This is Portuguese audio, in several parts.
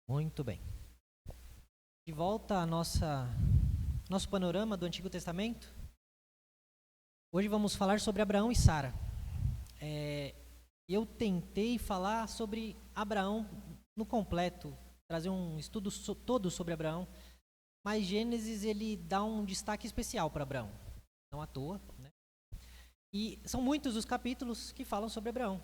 Muito bem. De volta a nosso panorama do Antigo Testamento. Hoje vamos falar sobre Abraão e Sara. Eu tentei falar sobre Abraão no completo, trazer um estudo todo sobre Abraão, mas Gênesis ele dá um destaque especial para Abraão, não à toa, né? E são muitos os capítulos que falam sobre Abraão.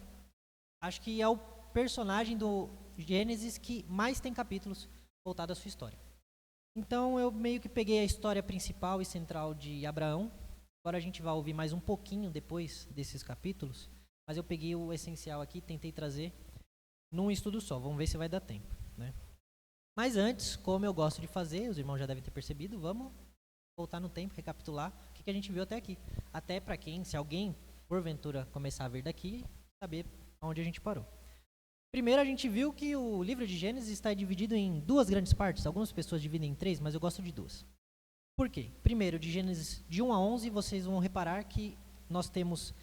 Acho que é o personagem do Gênesis que mais tem capítulos voltados à sua história. Então eu meio que peguei a história principal e central de Abraão. Agora a gente vai ouvir mais um pouquinho depois desses capítulos, mas eu peguei o essencial aqui e tentei trazer num estudo só. Vamos ver se vai dar tempo, né? Mas antes, como eu gosto de fazer, os irmãos já devem ter percebido, vamos voltar no tempo, recapitular o que a gente viu até aqui. Até para quem, se alguém porventura começar a ver daqui, saber onde a gente parou. Primeiro a gente viu que o livro de Gênesis está dividido em duas grandes partes. Algumas pessoas dividem em três, mas eu gosto de duas. Por quê? Primeiro, de Gênesis de 1 a 11, vocês vão reparar que nós temos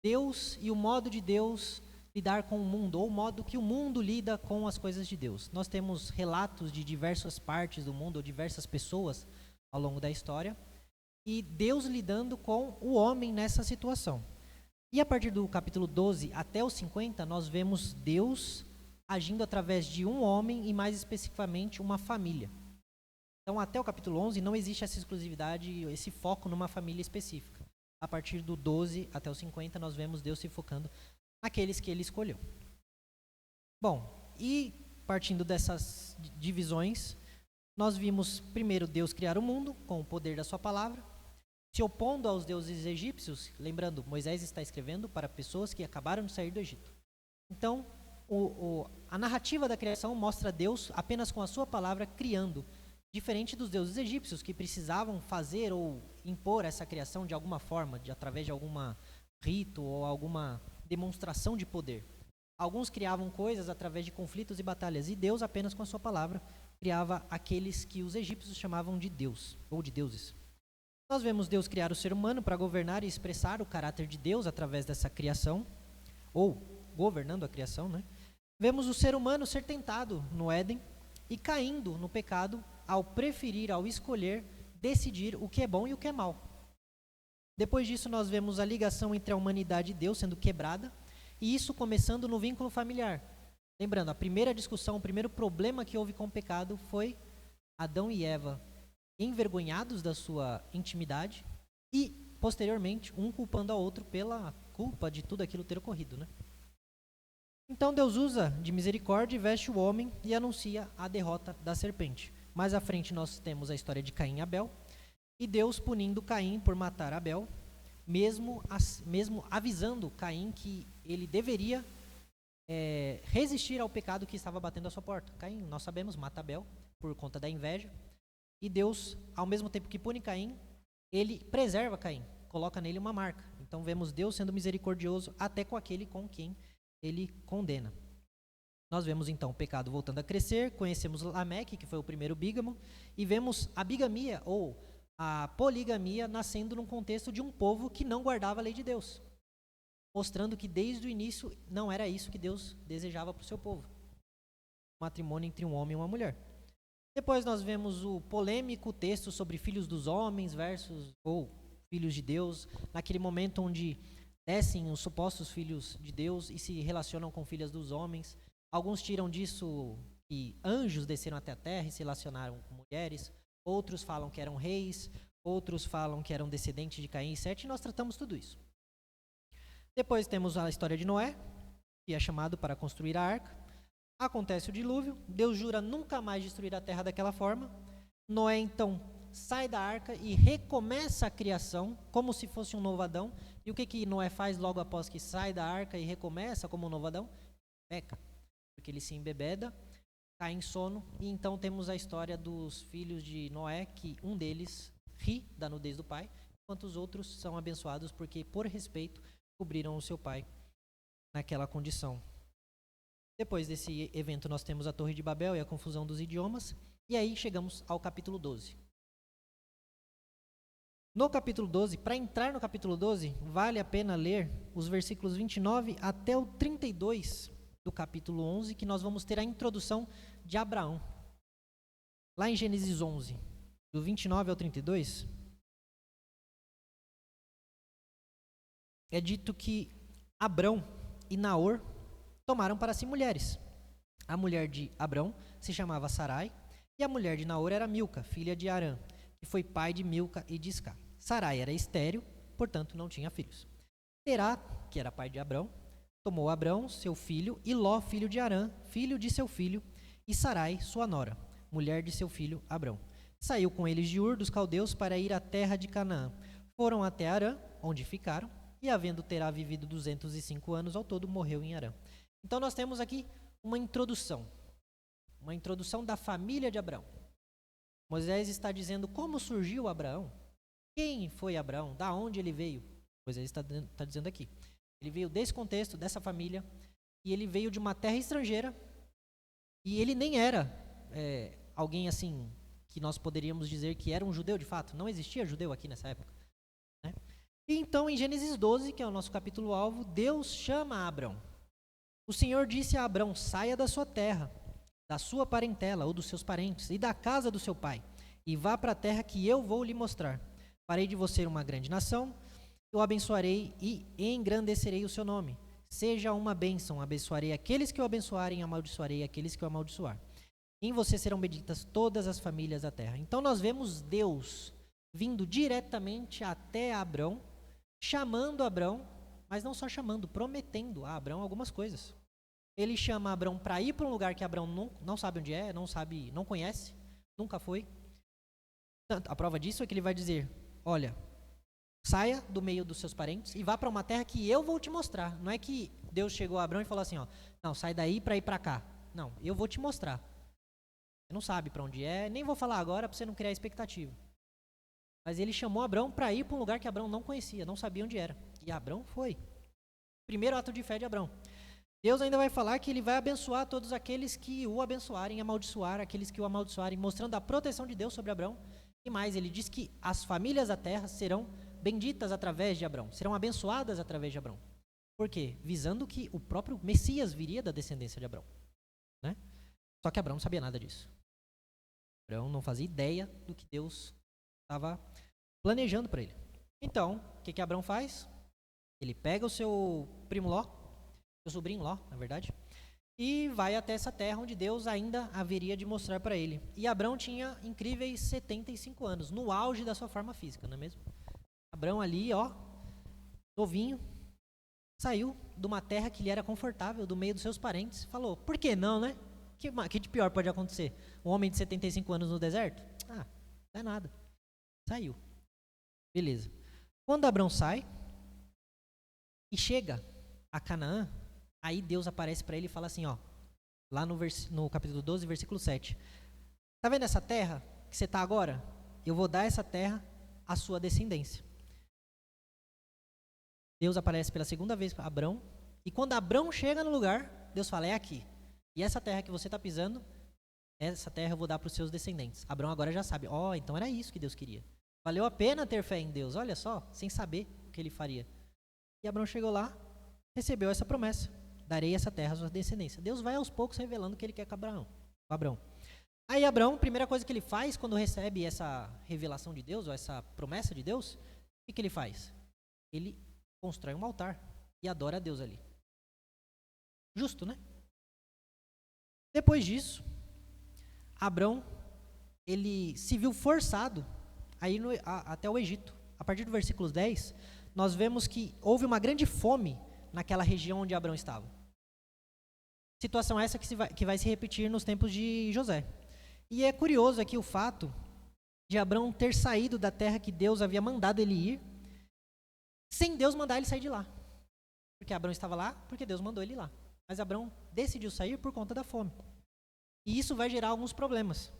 Deus e o modo de Deus lidar com o mundo, ou o modo que o mundo lida com as coisas de Deus. Nós temos relatos de diversas partes do mundo, ou diversas pessoas ao longo da história, e Deus lidando com o homem nessa situação. E a partir do capítulo 12 até o 50, nós vemos Deus agindo através de um homem e mais especificamente uma família. Então até o capítulo 11 não existe essa exclusividade, esse foco numa família específica. A partir do 12 até o 50 nós vemos Deus se focando naqueles que ele escolheu. Bom, e partindo dessas divisões, nós vimos primeiro Deus criar o mundo com o poder da sua palavra, se opondo aos deuses egípcios. Lembrando, Moisés está escrevendo para pessoas que acabaram de sair do Egito. Então, a narrativa da criação mostra Deus apenas com a sua palavra criando, diferente dos deuses egípcios que precisavam fazer ou impor essa criação de alguma forma, através de algum rito ou alguma demonstração de poder. Alguns criavam coisas através de conflitos e batalhas, e Deus apenas com a sua palavra criava aqueles que os egípcios chamavam de Deus ou de deuses. Nós vemos Deus criar o ser humano para governar e expressar o caráter de Deus através dessa criação, ou governando a criação, né? Vemos o ser humano ser tentado no Éden e caindo no pecado ao preferir, ao escolher, decidir o que é bom e o que é mal. Depois disso, nós vemos a ligação entre a humanidade e Deus sendo quebrada, e isso começando no vínculo familiar. Lembrando, a primeira discussão, o primeiro problema que houve com o pecado foi Adão e Eva envergonhados da sua intimidade e, posteriormente, um culpando ao outro pela culpa de tudo aquilo ter ocorrido, né? Então Deus usa de misericórdia e veste o homem e anuncia a derrota da serpente. Mais à frente nós temos a história de Caim e Abel, e Deus punindo Caim por matar Abel, mesmo avisando Caim que ele deveria resistir ao pecado que estava batendo à sua porta. Caim, nós sabemos, mata Abel por conta da inveja. E Deus, ao mesmo tempo que pune Caim, ele preserva Caim, coloca nele uma marca. Então vemos Deus sendo misericordioso até com aquele com quem ele condena. Nós vemos então o pecado voltando a crescer, conhecemos Lameque, que foi o primeiro bígamo, e vemos a bigamia ou a poligamia nascendo num contexto de um povo que não guardava a lei de Deus, mostrando que desde o início não era isso que Deus desejava para o seu povo. Matrimônio entre um homem e uma mulher. Depois nós vemos o polêmico texto sobre filhos dos homens versus ou filhos de Deus, naquele momento onde descem os supostos filhos de Deus e se relacionam com filhas dos homens. Alguns tiram disso que anjos desceram até a terra e se relacionaram com mulheres, outros falam que eram reis, outros falam que eram descendentes de Caim e Sete, e nós tratamos tudo isso. Depois temos a história de Noé, que é chamado para construir a arca. Acontece o dilúvio, Deus jura nunca mais destruir a terra daquela forma. Noé então sai da arca e recomeça a criação como se fosse um novo Adão. E o que Noé faz logo após que sai da arca e recomeça como um novo Adão? Peca, porque ele se embebeda, cai em sono, e então temos a história dos filhos de Noé, que um deles ri da nudez do pai, enquanto os outros são abençoados porque, por respeito, cobriram o seu pai naquela condição. Depois desse evento nós temos a Torre de Babel e a confusão dos idiomas, e aí chegamos ao capítulo 12. No capítulo 12, para entrar no capítulo 12, vale a pena ler os versículos 29 até o 32 do capítulo 11, que nós vamos ter a introdução de Abraão. Lá em Gênesis 11, do 29 ao 32, é dito que Abrão e Naor tomaram para si mulheres. A mulher de Abrão se chamava Sarai, e a mulher de Naor era Milca, filha de Arã, que foi pai de Milca e de Isca. Sarai era estéril, portanto não tinha filhos. Terá, que era pai de Abrão, tomou Abrão, seu filho, e Ló, filho de Arã, filho de seu filho, e Sarai, sua nora, mulher de seu filho Abrão. Saiu com eles de Ur dos caldeus para ir à terra de Canaã. Foram até Arã, onde ficaram, e havendo Terá vivido 205 anos ao todo, morreu em Arã. Então nós temos aqui uma introdução da família de Abraão. Moisés está dizendo como surgiu Abraão, quem foi Abraão, da onde ele veio. Moisés está dizendo aqui. Ele veio desse contexto, dessa família, e ele veio de uma terra estrangeira, e ele nem era alguém assim, que nós poderíamos dizer que era um judeu de fato. Não existia judeu aqui nessa época, né? E então, em Gênesis 12, que é o nosso capítulo-alvo, Deus chama Abrão. O Senhor disse a Abrão: saia da sua terra, da sua parentela ou dos seus parentes, e da casa do seu pai, e vá para a terra que eu vou lhe mostrar. Farei de você uma grande nação, eu abençoarei e engrandecerei o seu nome. Seja uma bênção, abençoarei aqueles que o abençoarem, amaldiçoarei aqueles que o amaldiçoar. Em você serão benditas todas as famílias da terra. Então nós vemos Deus vindo diretamente até Abrão, chamando Abrão, mas não só chamando, prometendo a Abrão algumas coisas. Ele chama Abrão para ir para um lugar que Abrão não sabe onde é, não conhece, nunca foi. A prova disso é que ele vai dizer: olha, saia do meio dos seus parentes e vá para uma terra que eu vou te mostrar. Não é que Deus chegou a Abrão e falou assim, ó, não, sai daí para ir para cá. Não, eu vou te mostrar. Você não sabe para onde é, nem vou falar agora para você não criar expectativa. Mas ele chamou Abrão para ir para um lugar que Abrão não conhecia, não sabia onde era. E Abrão foi. Primeiro ato de fé de Abrão. Deus ainda vai falar que ele vai abençoar todos aqueles que o abençoarem, amaldiçoar aqueles que o amaldiçoarem, mostrando a proteção de Deus sobre Abrão. E mais, ele diz que as famílias da terra serão benditas através de Abrão, serão abençoadas através de Abrão. Por quê? Visando que o próprio Messias viria da descendência de Abrão, né? Só que Abrão não sabia nada disso. Abrão não fazia ideia do que Deus estava planejando para ele. Então, o que Abrão faz? Ele pega o seu primo Ló, seu sobrinho Ló, na verdade, e vai até essa terra onde Deus ainda haveria de mostrar para ele. E Abrão tinha incríveis 75 anos, no auge da sua forma física, não é mesmo? Abrão ali, ó, novinho, saiu de uma terra que lhe era confortável, do meio dos seus parentes, falou, por que não, né? Que de pior pode acontecer? Um homem de 75 anos no deserto? Ah, não é nada. Saiu. Beleza. Quando Abrão sai e chega a Canaã, aí Deus aparece para ele e fala assim, ó, lá no capítulo 12, versículo 7. Tá vendo essa terra que você está agora? Eu vou dar essa terra à sua descendência. Deus aparece pela segunda vez para Abrão, e quando Abrão chega no lugar, Deus fala, é aqui. E essa terra que você está pisando, essa terra eu vou dar para os seus descendentes. Abrão agora já sabe, ó, então era isso que Deus queria. Valeu a pena ter fé em Deus, olha só, sem saber o que ele faria. E Abrão chegou lá, recebeu essa promessa, darei essa terra à sua descendência. Deus vai aos poucos revelando o que ele quer com Abrão. Aí Abrão, primeira coisa que ele faz quando recebe essa revelação de Deus, ou essa promessa de Deus, o que ele faz? Ele constrói um altar e adora a Deus ali. Justo, né? Depois disso, Abrão, ele se viu forçado a ir até o Egito. A partir do versículo 10, nós vemos que houve uma grande fome naquela região onde Abrão estava. Situação essa que vai se repetir nos tempos de José. E é curioso aqui o fato de Abrão ter saído da terra que Deus havia mandado ele ir, sem Deus mandar ele sair de lá. Porque Abrão estava lá, porque Deus mandou ele ir lá. Mas Abrão decidiu sair por conta da fome. E isso vai gerar alguns problemas.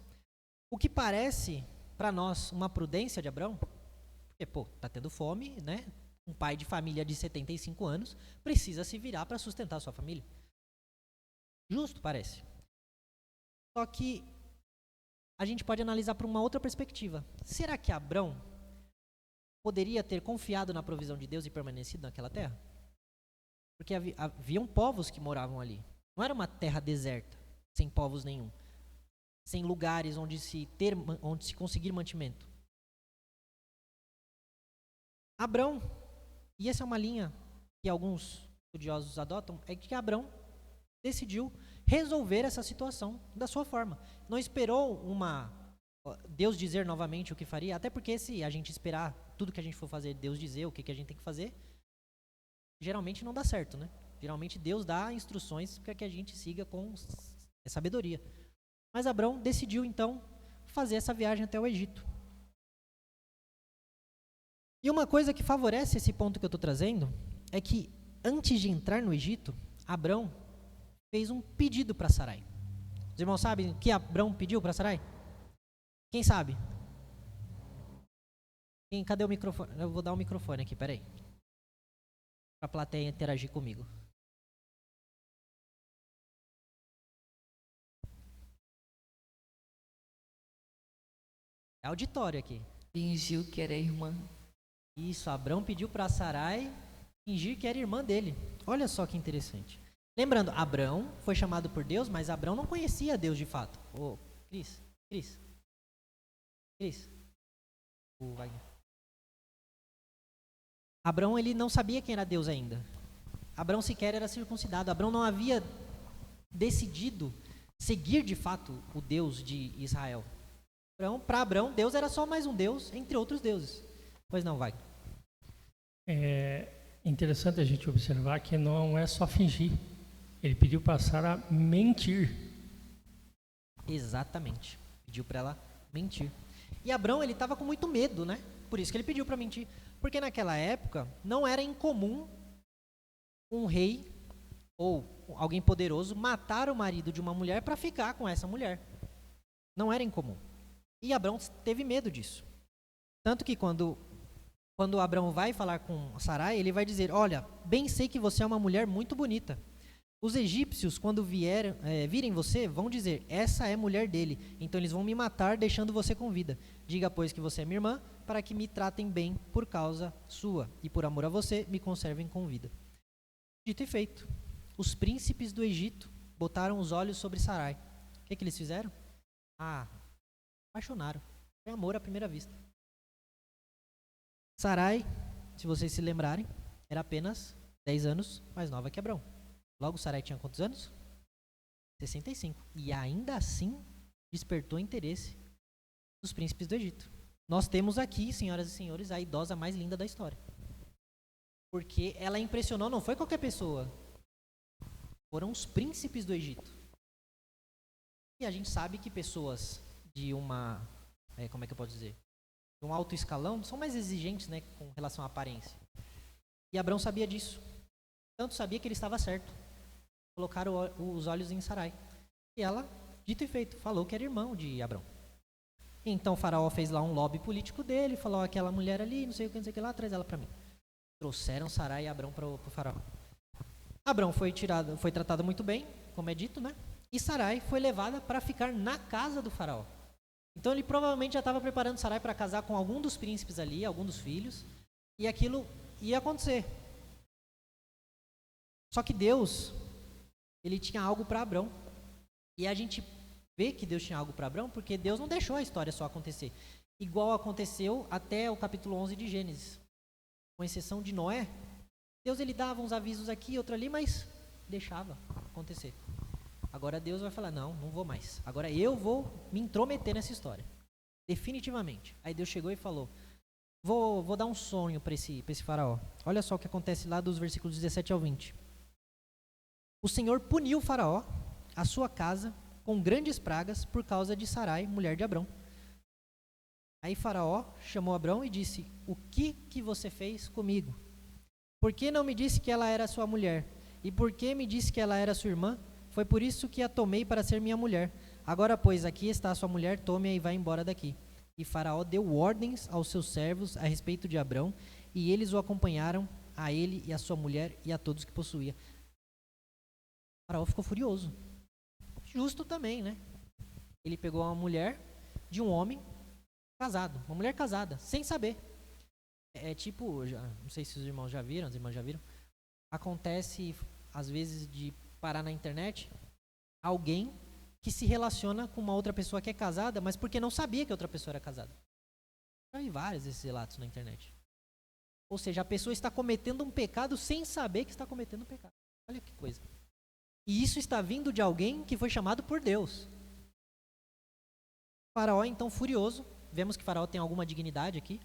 O que parece, para nós, uma prudência de Abrão, porque, tá tendo fome, né? Um pai de família de 75 anos precisa se virar para sustentar a sua família. Justo, parece. Só que a gente pode analisar por uma outra perspectiva. Será que Abrão poderia ter confiado na provisão de Deus e permanecido naquela terra? Porque haviam povos que moravam ali. Não era uma terra deserta, sem povos nenhum. sem lugares onde se conseguir mantimento. Abrão, e essa é uma linha que alguns estudiosos adotam, é que Abrão decidiu resolver essa situação da sua forma. Não esperou Deus dizer novamente o que faria, até porque se a gente esperar tudo que a gente for fazer, Deus dizer o que a gente tem que fazer, geralmente não dá certo, né? Geralmente Deus dá instruções para que a gente siga com sabedoria. Mas Abrão decidiu então fazer essa viagem até o Egito. E uma coisa que favorece esse ponto que eu estou trazendo é que antes de entrar no Egito, Abrão fez um pedido para Sarai. Os irmãos sabem o que Abrão pediu para Sarai? Quem sabe? Cadê o microfone? Eu vou dar o microfone aqui, peraí. Para a plateia interagir comigo. É auditório aqui. Fingiu que era irmã. Isso, Abrão pediu para Sarai fingir que era irmã dele. Olha só que interessante. Lembrando, Abrão foi chamado por Deus, mas Abrão não conhecia Deus de fato. Ô, Cris. O Wagner. Abrão, ele não sabia quem era Deus ainda. Abrão sequer era circuncidado. Abrão não havia decidido seguir de fato o Deus de Israel. Para Abrão, Deus era só mais um Deus entre outros deuses. Pois não, Wagner. É interessante a gente observar que não é só fingir. Ele pediu para Sara mentir. Exatamente. Pediu para ela mentir. E Abrão, ele estava com muito medo, né? Por isso que ele pediu para mentir. Porque naquela época, não era incomum um rei ou alguém poderoso matar o marido de uma mulher para ficar com essa mulher. Não era incomum. E Abrão teve medo disso. Tanto que quando Abrão vai falar com Sarai, ele vai dizer, olha, bem sei que você é uma mulher muito bonita. Os egípcios, quando virem você, vão dizer, essa é mulher dele. Então eles vão me matar, deixando você com vida. Diga, pois, que você é minha irmã, para que me tratem bem por causa sua. E por amor a você, me conservem com vida. Dito e feito. Os príncipes do Egito botaram os olhos sobre Sarai. O que eles fizeram? Apaixonaram. Foi amor à primeira vista. Sarai, se vocês se lembrarem, era apenas 10 anos mais nova que Abrão. Logo, Sarai tinha quantos anos? 65. E ainda assim, despertou interesse dos príncipes do Egito. Nós temos aqui, senhoras e senhores, a idosa mais linda da história. Porque ela impressionou, não foi qualquer pessoa. Foram os príncipes do Egito. E a gente sabe que pessoas de como é que eu posso dizer? De um alto escalão são mais exigentes, né, com relação à aparência. E Abrão sabia disso. Tanto sabia que ele estava certo. Colocaram os olhos em Sarai. E ela, dito e feito, falou que era irmão de Abrão. Então o faraó fez lá um lobby político dele, falou, aquela mulher ali, não sei o que lá, traz ela para mim. Trouxeram Sarai e Abrão para o faraó. Abrão foi tratado muito bem, como é dito, né? E Sarai foi levada para ficar na casa do faraó. Então ele provavelmente já estava preparando Sarai para casar com algum dos príncipes ali, algum dos filhos, e aquilo ia acontecer. Só que Deus, ele tinha algo para Abrão. E a gente vê que Deus tinha algo para Abrão porque Deus não deixou a história só acontecer. Igual aconteceu até o capítulo 11 de Gênesis. Com exceção de Noé, Deus ele dava uns avisos aqui, outro ali, mas deixava acontecer. Agora Deus vai falar, não vou mais. Agora eu vou me intrometer nessa história. Definitivamente. Aí Deus chegou e falou, vou dar um sonho para esse faraó. Olha só o que acontece lá dos versículos 17 ao 20. O Senhor puniu o faraó, a sua casa, com grandes pragas por causa de Sarai, mulher de Abrão. Aí faraó chamou Abrão e disse, o que você fez comigo? Por que não me disse que ela era sua mulher? E por que me disse que ela era sua irmã? Foi por isso que a tomei para ser minha mulher. Agora, pois, aqui está a sua mulher, tome-a e vá embora daqui. E faraó deu ordens aos seus servos a respeito de Abrão, e eles o acompanharam, a ele e a sua mulher e a todos que possuía. O faraó ficou furioso. Justo também, né? Ele pegou uma mulher de um homem casado, uma mulher casada, sem saber. É tipo, não sei se os irmãos já viram, as irmãs já viram, acontece às vezes de parar na internet alguém que se relaciona com uma outra pessoa que é casada, mas porque não sabia que a outra pessoa era casada. Já vi vários desses relatos na internet. Ou seja, a pessoa está cometendo um pecado sem saber que está cometendo um pecado. Olha que coisa. E isso está vindo de alguém que foi chamado por Deus. Faraó, então, furioso, vemos que Faraó tem alguma dignidade aqui,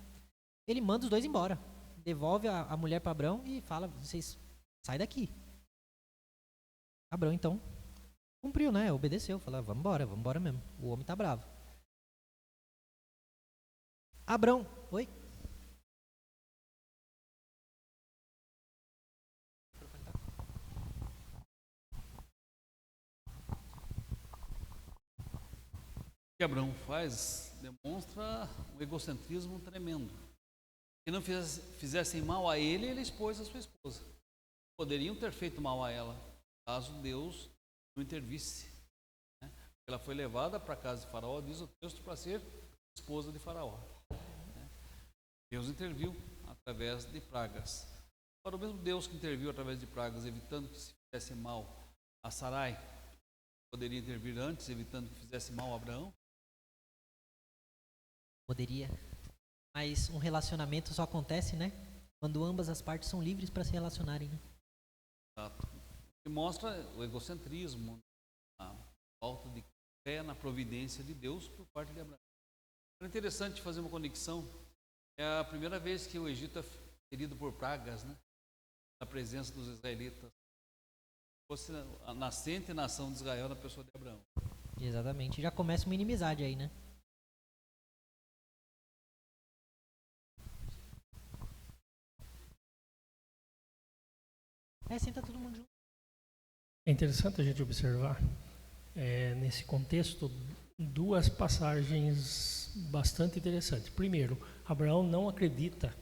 ele manda os dois embora. Devolve a mulher para Abrão e fala, vocês, sai daqui. Abrão, então, cumpriu, né? Obedeceu, falou, vamos embora mesmo. O homem tá bravo. Abrão, oi? O que Abraão faz demonstra um egocentrismo tremendo. Se não fizessem mal a ele, ele expôs a sua esposa. Poderiam ter feito mal a ela, caso Deus não intervisse. Né? Ela foi levada para a casa de Faraó, diz o texto, para ser esposa de Faraó. Né? Deus interviu através de pragas. Para o mesmo Deus que interviu através de pragas, evitando que se fizesse mal a Sarai, poderia intervir antes, evitando que fizesse mal a Abraão? Poderia. Mas um relacionamento só acontece, né? Quando ambas as partes são livres para se relacionarem, né? Exato. Que mostra o egocentrismo, a falta de fé na providência de Deus por parte de Abraão. É interessante fazer uma conexão. É a primeira vez que o Egito é ferido por pragas, né? Na presença dos israelitas. Fosse a nascente nação de Israel na pessoa de Abraão. Exatamente. Já começa uma inimizade aí, né? Senta todo mundo junto. É interessante a gente observar, nesse contexto, duas passagens bastante interessantes. Primeiro, Abraão não acredita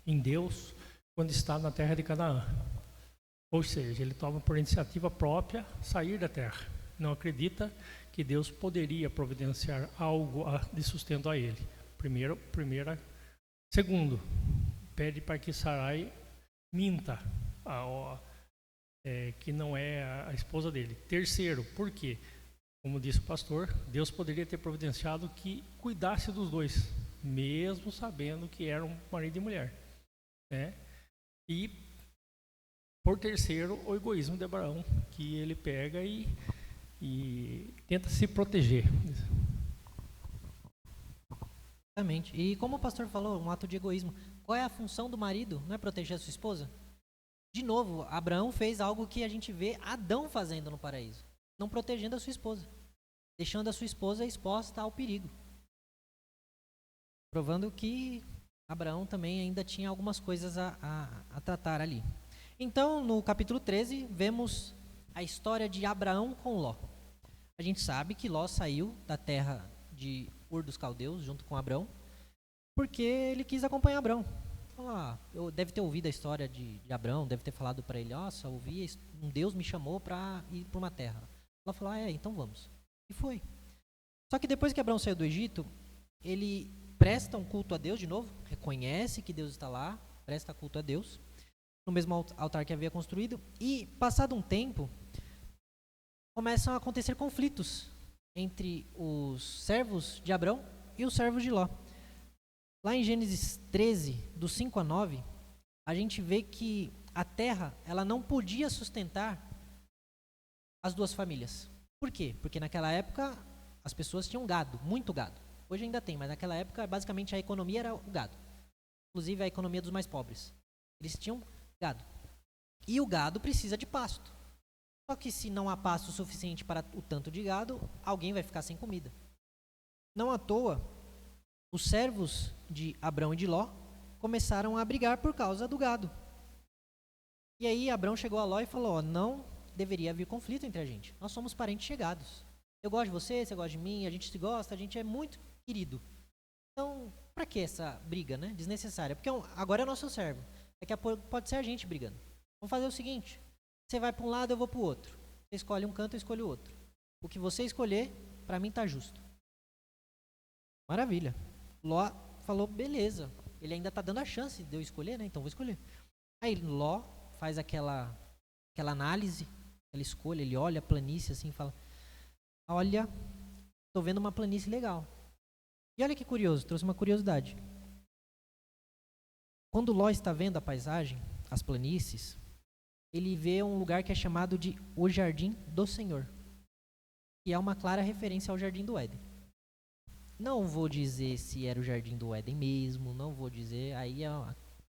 em Deus quando está na terra de Canaã. Ou seja, ele toma por iniciativa própria sair da terra. Não acredita que Deus poderia providenciar algo de sustento a ele. Segundo, pede para que Sarai minta, que não é a esposa dele. Terceiro, por quê? Como disse o pastor, Deus poderia ter providenciado que cuidasse dos dois, mesmo sabendo que eram marido e mulher. Né? E, por terceiro, o egoísmo de Abraão, que ele pega e tenta se proteger. Exatamente. E como o pastor falou, um ato de egoísmo. Qual é a função do marido? Não é proteger a sua esposa? De novo, Abraão fez algo que a gente vê Adão fazendo no paraíso. Não protegendo a sua esposa. Deixando a sua esposa exposta ao perigo. Provando que Abraão também ainda tinha algumas coisas a tratar ali. Então, no capítulo 13, vemos a história de Abraão com Ló. A gente sabe que Ló saiu da terra de Ur dos Caldeus junto com Abraão, porque ele quis acompanhar Abraão. Eu deve ter ouvido a história de Abraão, deve ter falado para ele, nossa, um Deus me chamou para ir para uma terra. Ela falou, então vamos. E foi. Só que depois que Abraão saiu do Egito, ele presta um culto a Deus de novo, reconhece que Deus está lá, presta culto a Deus, no mesmo altar que havia construído, e passado um tempo, começam a acontecer conflitos entre os servos de Abraão e os servos de Ló. Lá em Gênesis 13, do 5 a 9, a gente vê que a terra ela não podia sustentar as duas famílias. Por quê? Porque naquela época as pessoas tinham gado, muito gado. Hoje ainda tem, mas naquela época basicamente a economia era o gado. Inclusive a economia dos mais pobres. Eles tinham gado. E o gado precisa de pasto. Só que se não há pasto suficiente para o tanto de gado, alguém vai ficar sem comida. Não à toa, os servos de Abrão e de Ló começaram a brigar por causa do gado. E aí Abrão chegou a Ló e falou, não deveria haver conflito entre a gente. Nós somos parentes chegados. Eu gosto de você, você gosta de mim, a gente se gosta, a gente é muito querido. Então, para que essa briga, né? Desnecessária? Porque agora é nosso servo. Daqui a pouco pode ser a gente brigando. Vamos fazer o seguinte, você vai para um lado, eu vou para o outro. Você escolhe um canto, eu escolho o outro. O que você escolher, para mim tá justo. Maravilha. Ló falou, beleza. Ele ainda tá dando a chance de eu escolher, né? Então vou escolher. Aí Ló faz aquela análise, aquela escolha, ele olha a planície assim e fala, olha, estou vendo uma planície legal. E olha que curioso, trouxe uma curiosidade. Quando Ló está vendo a paisagem, as planícies, ele vê um lugar que é chamado de o Jardim do Senhor, que é uma clara referência ao Jardim do Éden. Não vou dizer se era o Jardim do Éden mesmo, não vou dizer, aí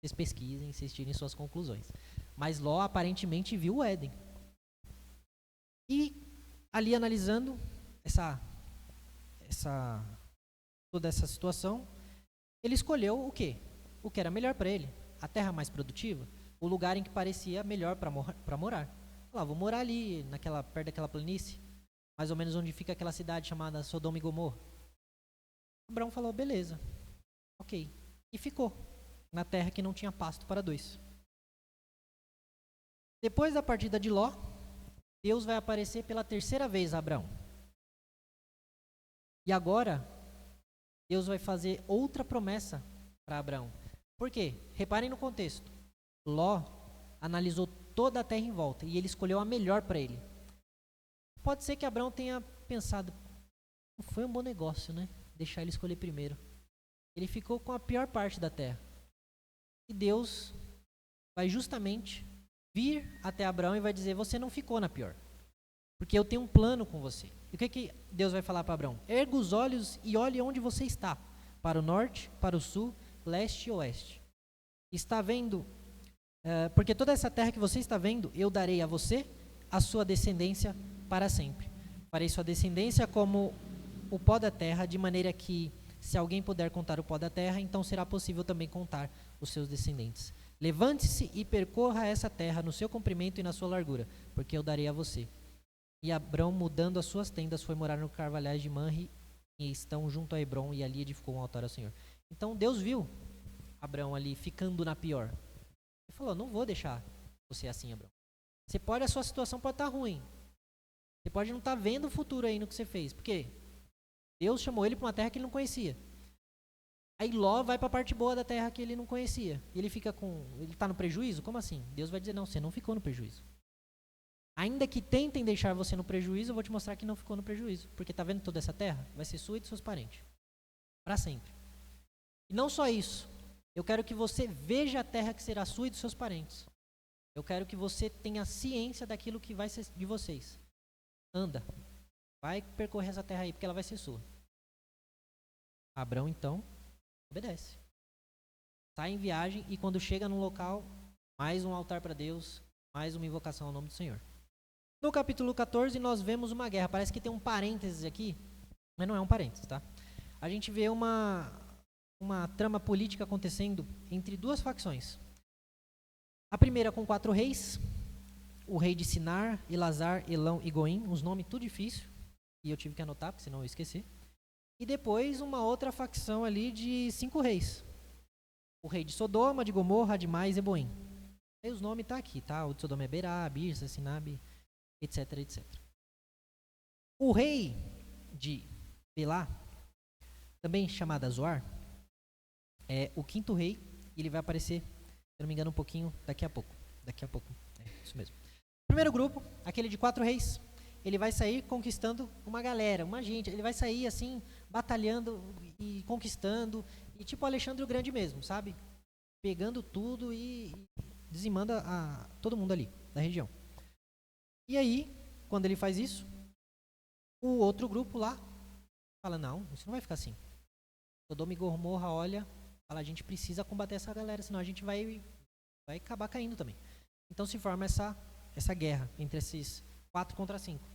vocês pesquisem, vocês tirem suas conclusões. Mas Ló aparentemente viu o Éden. E ali analisando toda essa situação, ele escolheu o quê? O que era melhor para ele? A terra mais produtiva? O lugar em que parecia melhor para morar. Vou morar ali, perto daquela planície, mais ou menos onde fica aquela cidade chamada Sodoma e Gomorra. Abraão falou, beleza, ok. E ficou na terra que não tinha pasto para dois. Depois da partida de Ló, Deus vai aparecer pela terceira vez a Abraão. E agora, Deus vai fazer outra promessa para Abraão. Por quê? Reparem no contexto. Ló analisou toda a terra em volta e ele escolheu a melhor para ele. Pode ser que Abraão tenha pensado, não foi um bom negócio, né? Deixar ele escolher primeiro. Ele ficou com a pior parte da terra. E Deus vai justamente vir até Abraão e vai dizer, você não ficou na pior. Porque eu tenho um plano com você. E o que Deus vai falar para Abraão? Erga os olhos e olhe onde você está. Para o norte, para o sul, leste e oeste. Está vendo? Porque toda essa terra que você está vendo, eu darei a você, a sua descendência para sempre. Farei sua descendência como o pó da terra, de maneira que, se alguém puder contar o pó da terra, então será possível também contar os seus descendentes. Levante-se e percorra essa terra no seu comprimento e na sua largura, porque eu darei a você. E Abrão, mudando as suas tendas, foi morar no carvalhais de Manre, e estão junto a Hebrom, e ali edificou um altar ao Senhor. Então Deus viu Abrão ali ficando na pior. Ele falou, não vou deixar você assim, Abrão. A sua situação pode estar ruim. Você pode não estar vendo o futuro aí no que você fez. Por quê? Deus chamou ele para uma terra que ele não conhecia. Aí Ló vai para a parte boa da terra que ele não conhecia. E ele está no prejuízo? Como assim? Deus vai dizer, não, você não ficou no prejuízo. Ainda que tentem deixar você no prejuízo, eu vou te mostrar que não ficou no prejuízo. Porque está vendo toda essa terra? Vai ser sua e dos seus parentes. Para sempre. E não só isso. Eu quero que você veja a terra que será sua e dos seus parentes. Eu quero que você tenha ciência daquilo que vai ser de vocês. Anda. Vai percorrer essa terra aí, porque ela vai ser sua. Abrão, então, obedece. Sai em viagem e quando chega num local, mais um altar para Deus, mais uma invocação ao nome do Senhor. No capítulo 14, nós vemos uma guerra. Parece que tem um parênteses aqui, mas não é um parênteses, tá? A gente vê uma trama política acontecendo entre duas facções. A primeira com 4 reis, o rei de Sinar, Elazar, Elão e Goim, uns nomes tudo difícil, e eu tive que anotar, porque senão eu esqueci. E depois uma outra facção ali de 5 reis. O rei de Sodoma, de Gomorra, de Mais e Eboim. Aí os nomes estão aqui, tá? O de Sodoma é Berá, Birsa, Sinabe, etc, etc. O rei de Belá, também chamado Zoar, é o 5º rei, e ele vai aparecer, se eu não me engano, um pouquinho daqui a pouco. É isso mesmo. Primeiro grupo, aquele de 4 reis, ele vai sair conquistando uma galera, uma gente, ele vai sair assim, batalhando e conquistando, e tipo Alexandre o Grande mesmo, sabe? Pegando tudo e dizimando todo mundo ali, da região. E aí, quando ele faz isso, o outro grupo lá fala, não, isso não vai ficar assim. Sodoma e Gomorra olha, fala, a gente precisa combater essa galera, senão a gente vai acabar caindo também. Então se forma essa guerra entre esses 4 contra 5.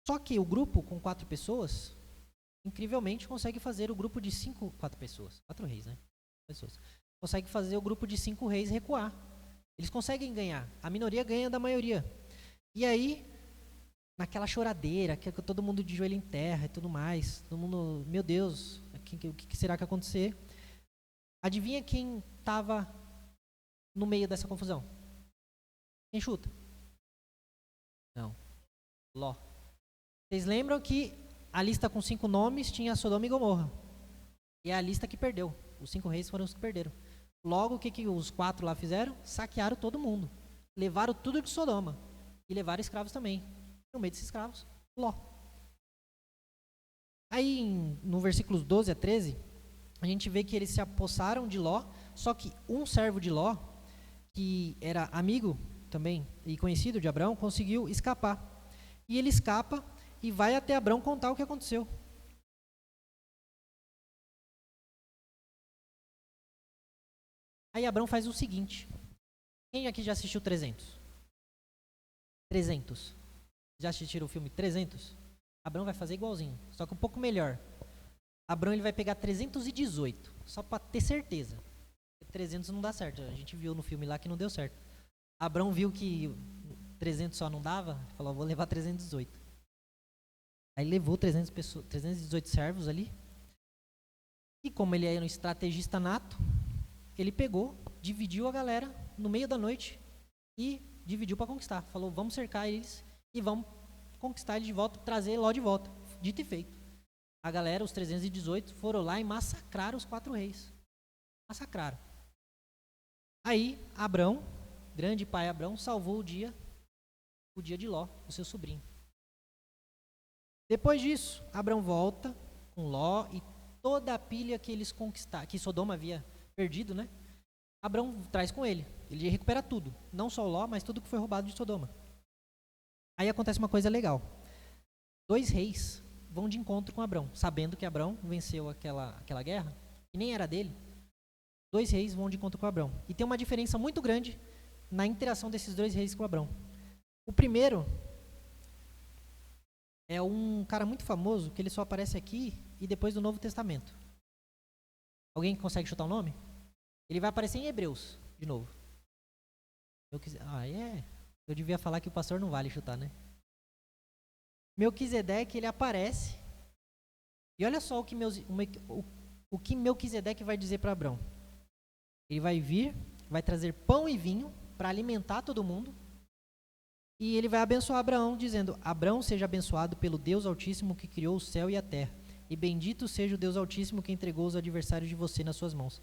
Só que o grupo com 4 pessoas, incrivelmente, consegue fazer o grupo de 4 pessoas. 4 reis, né? Pessoas. Consegue fazer o grupo de 5 reis recuar. Eles conseguem ganhar. A minoria ganha da maioria. E aí, naquela choradeira, que todo mundo de joelho em terra e tudo mais, todo mundo, meu Deus, o que será que vai acontecer? Adivinha quem estava no meio dessa confusão? Quem chuta? Não. Ló. Vocês lembram que a lista com 5 nomes tinha Sodoma e Gomorra. E é a lista que perdeu. Os 5 reis foram os que perderam. Logo, o que os 4 lá fizeram? Saquearam todo mundo. Levaram tudo de Sodoma. e levaram escravos também. No meio desses escravos, Ló. Aí, no versículos 12 a 13, a gente vê que eles se apossaram de Ló, só que um servo de Ló, que era amigo também e conhecido de Abraão, conseguiu escapar. E ele escapa e vai até Abraão contar o que aconteceu. Aí Abraão faz o seguinte. Quem aqui já assistiu 300? 300. Já assistiram o filme 300? Abraão vai fazer igualzinho, só que um pouco melhor. Abraão ele vai pegar 318, só para ter certeza. 300 não dá certo, a gente viu no filme lá que não deu certo. Abraão viu que 300 só não dava, falou, vou levar 318. Aí levou 318 servos ali. E como ele era um estrategista nato, ele pegou, dividiu a galera no meio da noite e dividiu para conquistar. Falou, vamos cercar eles e vamos conquistar eles de volta, trazer Ló de volta. Dito e feito. A galera, os 318, foram lá e massacraram os 4 reis. Massacraram. Aí, Abrão, grande pai Abrão, salvou o dia de Ló, o seu sobrinho. Depois disso, Abrão volta com Ló e toda a pilha que eles conquistaram, que Sodoma havia perdido, né? Abrão traz com ele. Ele recupera tudo. Não só o Ló, mas tudo que foi roubado de Sodoma. Aí acontece uma coisa legal. 2 reis vão de encontro com Abrão, sabendo que Abrão venceu aquela guerra, que nem era dele. 2 reis vão de encontro com Abrão. E tem uma diferença muito grande na interação desses 2 reis com Abrão. O primeiro é um cara muito famoso, que ele só aparece aqui e depois do Novo Testamento. Alguém consegue chutar o nome? Ele vai aparecer em Hebreus, de novo. Eu devia falar que o pastor não vale chutar, né? Melquisedeque, ele aparece. E olha só o que Melquisedeque vai dizer para Abrão. Ele vai vir, vai trazer pão e vinho para alimentar todo mundo. E ele vai abençoar Abraão, dizendo, Abrão seja abençoado pelo Deus Altíssimo que criou o céu e a terra. E bendito seja o Deus Altíssimo que entregou os adversários de você nas suas mãos.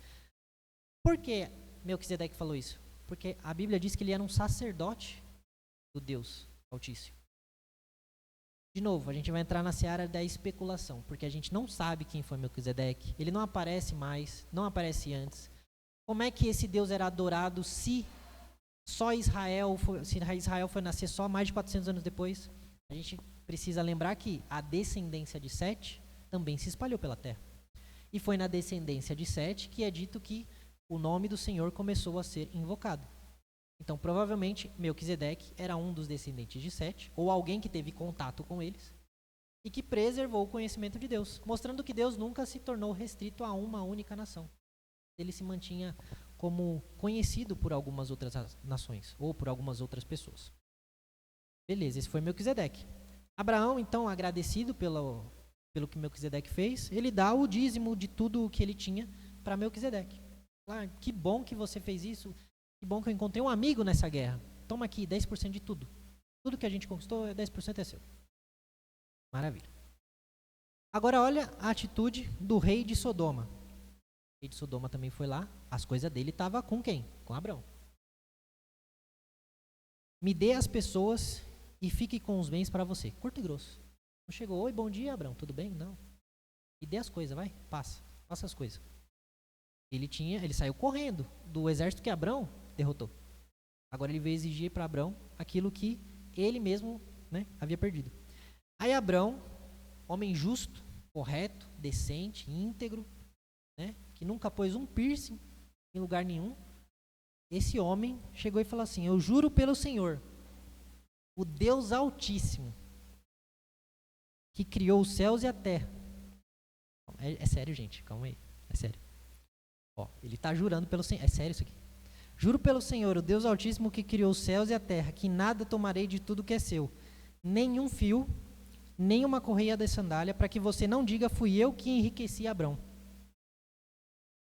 Por que Melquisedeque falou isso? Porque a Bíblia diz que ele era um sacerdote do Deus Altíssimo. De novo, a gente vai entrar na seara da especulação, porque a gente não sabe quem foi Melquisedeque, ele não aparece mais, não aparece antes. Como é que esse Deus era adorado se Israel foi nascer só mais de 400 anos depois? A gente precisa lembrar que a descendência de Sete também se espalhou pela terra. E foi na descendência de Sete que é dito que o nome do Senhor começou a ser invocado. Então, provavelmente, Melquisedeque era um dos descendentes de Sete, ou alguém que teve contato com eles, e que preservou o conhecimento de Deus, mostrando que Deus nunca se tornou restrito a uma única nação. Ele se mantinha como conhecido por algumas outras nações, ou por algumas outras pessoas. Beleza, esse foi Melquisedeque. Abraão, então, agradecido pelo que Melquisedeque fez, ele dá o dízimo de tudo o que ele tinha para Melquisedeque. Ah, que bom que você fez isso. Que bom que eu encontrei um amigo nessa guerra. Toma aqui, 10% de tudo. Tudo que a gente conquistou, 10% é seu. Maravilha. Agora olha a atitude do rei de Sodoma. O rei de Sodoma também foi lá. As coisas dele estavam com quem? Com Abrão. Me dê as pessoas e fique com os bens para você. Curto e grosso. Não chegou, oi, bom dia, Abrão, tudo bem? Não. Me dê as coisas, vai, passa as coisas. Ele saiu correndo do exército que Abrão derrotou. Agora ele veio exigir para Abrão aquilo que ele mesmo, né, havia perdido. Aí Abrão, homem justo, correto, decente, íntegro, né, que nunca pôs um piercing em lugar nenhum, esse homem chegou e falou assim, eu juro pelo Senhor, o Deus Altíssimo, que criou os céus e a terra. É sério, gente, calma aí, é sério. Ó, ele está jurando pelo Senhor, é sério isso aqui. Juro pelo Senhor, o Deus Altíssimo que criou os céus e a terra, que nada tomarei de tudo que é seu, nenhum fio, nem uma correia da sandália, para que você não diga, fui eu que enriqueci Abrão.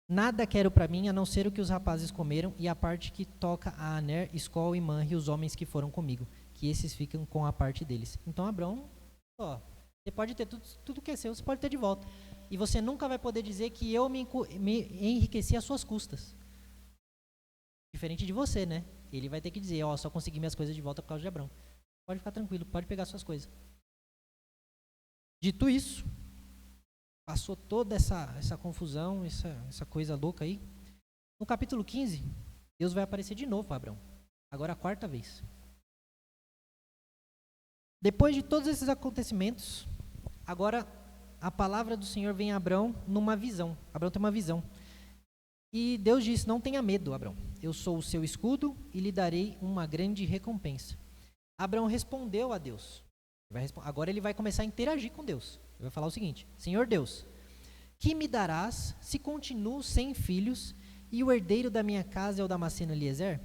Nada quero para mim, a não ser o que os rapazes comeram, e a parte que toca a Aner, Escol e Manre, os homens que foram comigo, que esses ficam com a parte deles. Então Abrão, ó, você pode ter tudo que é seu, você pode ter de volta. E você nunca vai poder dizer que eu me enriqueci às suas custas. Diferente de você, né? Ele vai ter que dizer, ó, só consegui minhas coisas de volta por causa de Abrão. Pode ficar tranquilo, pode pegar suas coisas. Dito isso, passou toda essa confusão, essa coisa louca aí. No capítulo 15, Deus vai aparecer de novo para Abraão. Agora a quarta vez. Depois de todos esses acontecimentos, agora a palavra do Senhor vem a Abraão numa visão. Abraão tem uma visão. E Deus disse: não tenha medo, Abraão. Eu sou o seu escudo e lhe darei uma grande recompensa. Abraão respondeu a Deus. Agora ele vai começar a interagir com Deus. Ele vai falar o seguinte: Senhor Deus, que me darás se continuo sem filhos e o herdeiro da minha casa é o Damasceno Eliezer?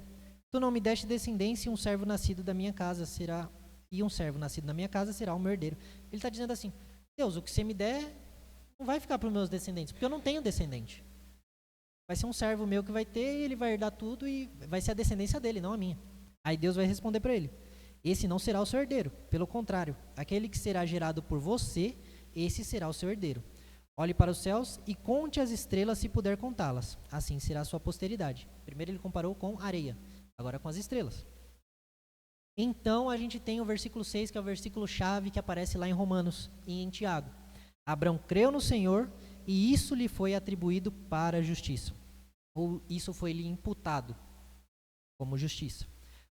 Tu não me deste descendência e um servo nascido da minha casa será o meu herdeiro. Ele está dizendo assim: Deus, o que você me der não vai ficar para os meus descendentes, porque eu não tenho descendente. Vai ser um servo meu que vai ter, ele vai herdar tudo e vai ser a descendência dele, não a minha. Aí Deus vai responder para ele: esse não será o seu herdeiro, pelo contrário, aquele que será gerado por você, esse será o seu herdeiro. Olhe para os céus e conte as estrelas se puder contá-las, assim será a sua posteridade. Primeiro ele comparou com areia, agora com as estrelas. Então a gente tem o versículo 6, que é o versículo chave que aparece lá em Romanos e em Tiago. Abraão creu no Senhor e isso lhe foi atribuído para a justiça, ou isso foi lhe imputado como justiça.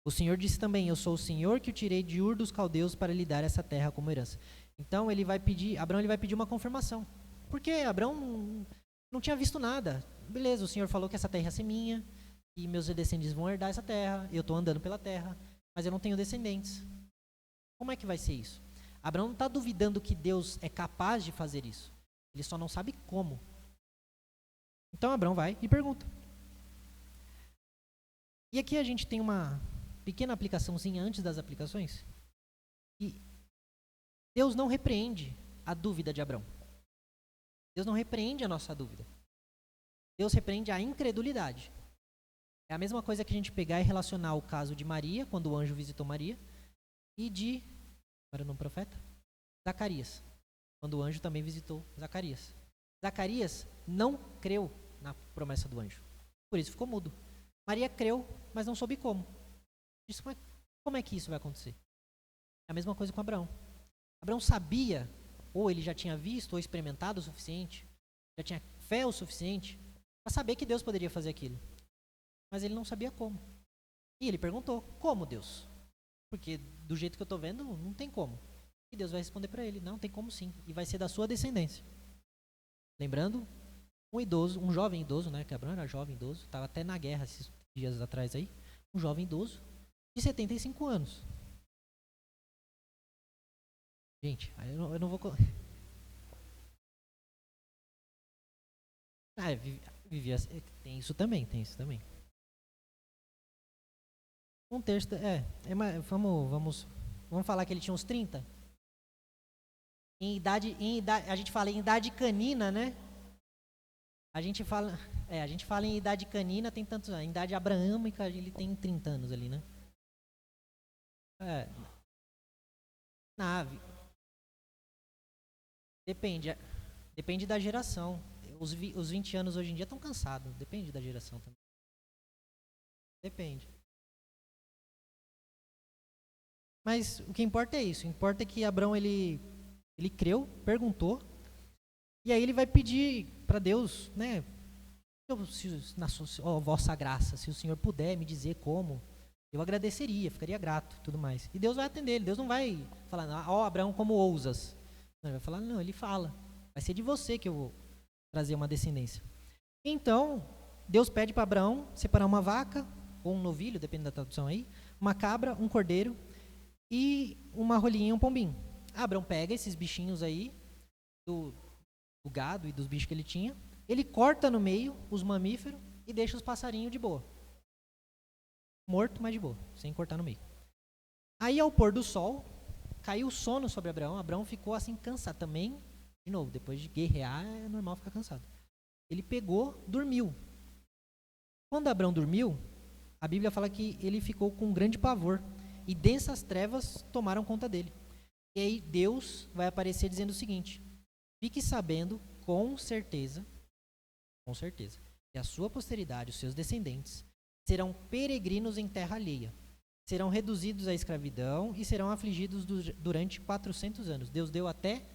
O Senhor disse também: eu sou o Senhor que o tirei de Ur dos Caldeus para lhe dar essa terra como herança. Então Abraão vai pedir uma confirmação, porque Abraão não tinha visto nada. Beleza, o Senhor falou que essa terra ia ser minha e meus descendentes vão herdar essa terra, eu estou andando pela terra, mas eu não tenho descendentes. Como é que vai ser isso? Abraão não está duvidando que Deus é capaz de fazer isso, ele só não sabe como. Então Abraão vai e pergunta. E aqui a gente tem uma pequena aplicaçãozinha antes das aplicações. E Deus não repreende a dúvida de Abraão. Deus não repreende a nossa dúvida. Deus repreende a incredulidade. É a mesma coisa que a gente pegar e relacionar o caso de Maria, quando o anjo visitou Maria, e de, qual era o nome do profeta? Zacarias, quando o anjo também visitou Zacarias. Zacarias não creu na promessa do anjo, por isso ficou mudo. Maria creu, mas não soube como. Disse: como é que isso vai acontecer? É a mesma coisa com Abraão. Abraão sabia, ou ele já tinha visto ou experimentado o suficiente, já tinha fé o suficiente para saber que Deus poderia fazer aquilo. Mas ele não sabia como. E ele perguntou: como, Deus? Porque do jeito que eu estou vendo, não tem como. E Deus vai responder para ele: não, tem como sim. E vai ser da sua descendência. Lembrando, um jovem idoso, né? Que Abraão era jovem idoso, estava até na guerra esses dias atrás aí. Um jovem idoso de 75 anos. Gente, eu não vou... vivia... Tem isso também. Um terço... Vamos falar que ele tinha uns 30? A gente fala em idade canina, né? A gente fala em idade canina, tem tantos anos. Em idade abraâmica, ele tem 30 anos ali, né? Depende da geração. Os 20 anos hoje em dia estão cansados. Depende da geração também. Depende. Mas o que importa é isso. O que importa é que Abraão, ele creu, perguntou, e aí ele vai pedir para Deus, né? Vossa graça, se o Senhor puder me dizer como, eu agradeceria, ficaria grato, tudo mais. E Deus vai atender ele. Deus não vai falar: Abraão, como ousas? Não, ele vai falar: não, ele fala: vai ser de você que eu vou trazer uma descendência. Então, Deus pede para Abraão separar uma vaca, ou um novilho, depende da tradução aí, uma cabra, um cordeiro e uma rolinha e um pombinho. Abraão pega esses bichinhos aí, do gado e dos bichos que ele tinha, ele corta no meio os mamíferos e deixa os passarinhos de boa. Morto, mas de boa, sem cortar no meio. Aí, ao pôr do sol, caiu o sono sobre Abraão. Abraão ficou assim cansado também. De novo, depois de guerrear, é normal ficar cansado. Ele pegou, dormiu. Quando Abraão dormiu, a Bíblia fala que ele ficou com um grande pavor e densas trevas tomaram conta dele. E aí Deus vai aparecer dizendo o seguinte: fique sabendo com certeza, que a sua posteridade, os seus descendentes, serão peregrinos em terra alheia. serão reduzidos à escravidão e serão afligidos durante 400 anos. Deus deu até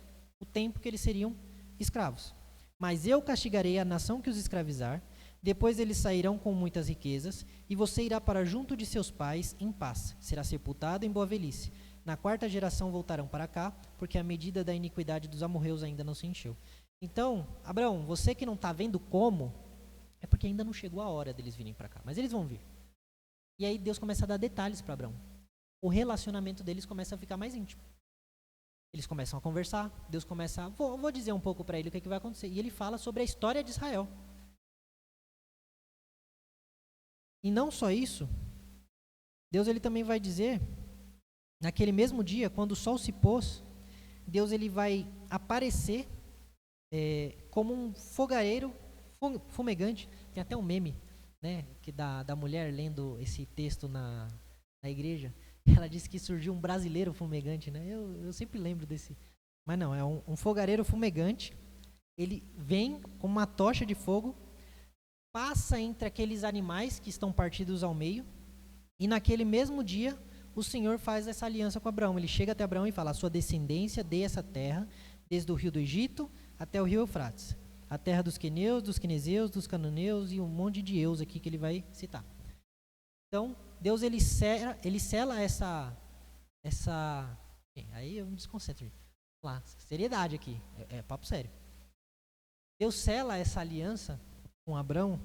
o tempo que eles seriam escravos. Mas eu castigarei a nação que os escravizar, depois eles sairão com muitas riquezas, e você irá para junto de seus pais em paz, será sepultado em boa velhice. Na 4ª geração voltarão para cá, porque a medida da iniquidade dos amorreus ainda não se encheu. Então, Abraão, você que não está vendo como, é porque ainda não chegou a hora deles virem para cá, mas eles vão vir. E aí Deus começa a dar detalhes para Abraão. O relacionamento deles começa a ficar mais íntimo. Eles começam a conversar, Deus começa a... Vou dizer um pouco para ele o que vai acontecer. E ele fala sobre a história de Israel. E não só isso, Deus ele também vai dizer, naquele mesmo dia, quando o sol se pôs, Deus ele vai aparecer como um fogareiro fumegante. Tem até um meme, né, que da mulher lendo esse texto na igreja. Ela disse que surgiu um brasileiro fumegante, né? Eu sempre lembro desse. Mas não, é um fogareiro fumegante. Ele vem com uma tocha de fogo, passa entre aqueles animais que estão partidos ao meio, e naquele mesmo dia o Senhor faz essa aliança com Abraão. Ele chega até Abraão e fala: a sua descendência dê essa terra, desde o rio do Egito até o rio Eufrates, a terra dos queneus, dos quenezeus, dos cananeus e um monte de eus aqui que ele vai citar. Então, Deus ele sela essa aí eu me desconcentro. Vamos lá, seriedade aqui, é papo sério. Deus sela essa aliança com Abraão,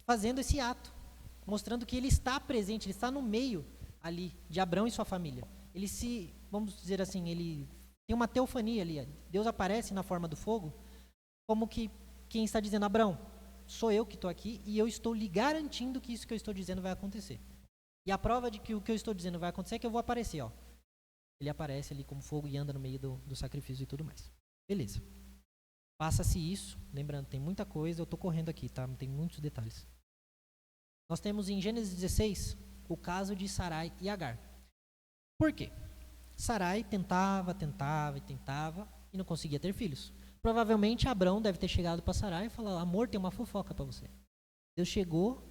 fazendo esse ato, mostrando que ele está presente, ele está no meio ali de Abraão e sua família. Ele vamos dizer assim, ele tem uma teofania ali. Deus aparece na forma do fogo, como que quem está dizendo: Abraão, sou eu que estou aqui e eu estou lhe garantindo que isso que eu estou dizendo vai acontecer. E a prova de que o que eu estou dizendo vai acontecer é que eu vou aparecer, ó. Ele aparece ali como fogo e anda no meio do sacrifício e tudo mais. Beleza. Passa-se isso, lembrando, tem muita coisa, eu estou correndo aqui, tá? Tem muitos detalhes. Nós temos em Gênesis 16 o caso de Sarai e Agar. Por quê? Sarai tentava e não conseguia ter filhos. Provavelmente Abrão deve ter chegado para Sarai e falado: amor, tem uma fofoca para você. Deus chegou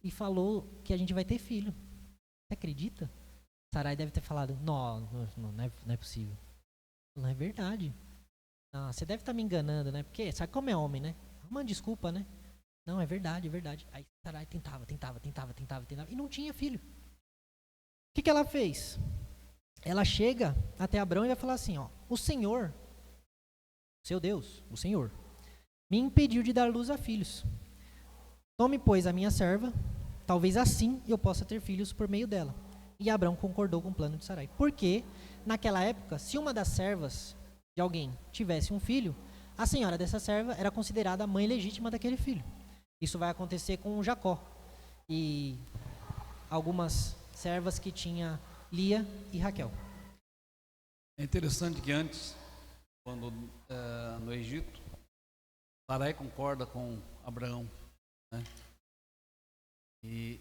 e falou que a gente vai ter filho. Você acredita? Sarai deve ter falado: não é possível. Não é verdade. Não, você deve estar me enganando, né? Porque sabe como é homem, né? Uma desculpa, né? Não, é verdade, é verdade. Aí Sarai tentava e não tinha filho. O que ela fez? Ela chega até Abrão e vai falar assim: ó, o Senhor, seu Deus, o Senhor, me impediu de dar luz a filhos. Tome, pois, a minha serva, talvez assim eu possa ter filhos por meio dela. E Abrão concordou com o plano de Sarai. Porque, naquela época, se uma das servas de alguém tivesse um filho, a senhora dessa serva era considerada a mãe legítima daquele filho. Isso vai acontecer com Jacó e algumas servas que tinha Lia e Raquel. É interessante que antes, quando no Egito, Sarai concorda com Abraão, né? E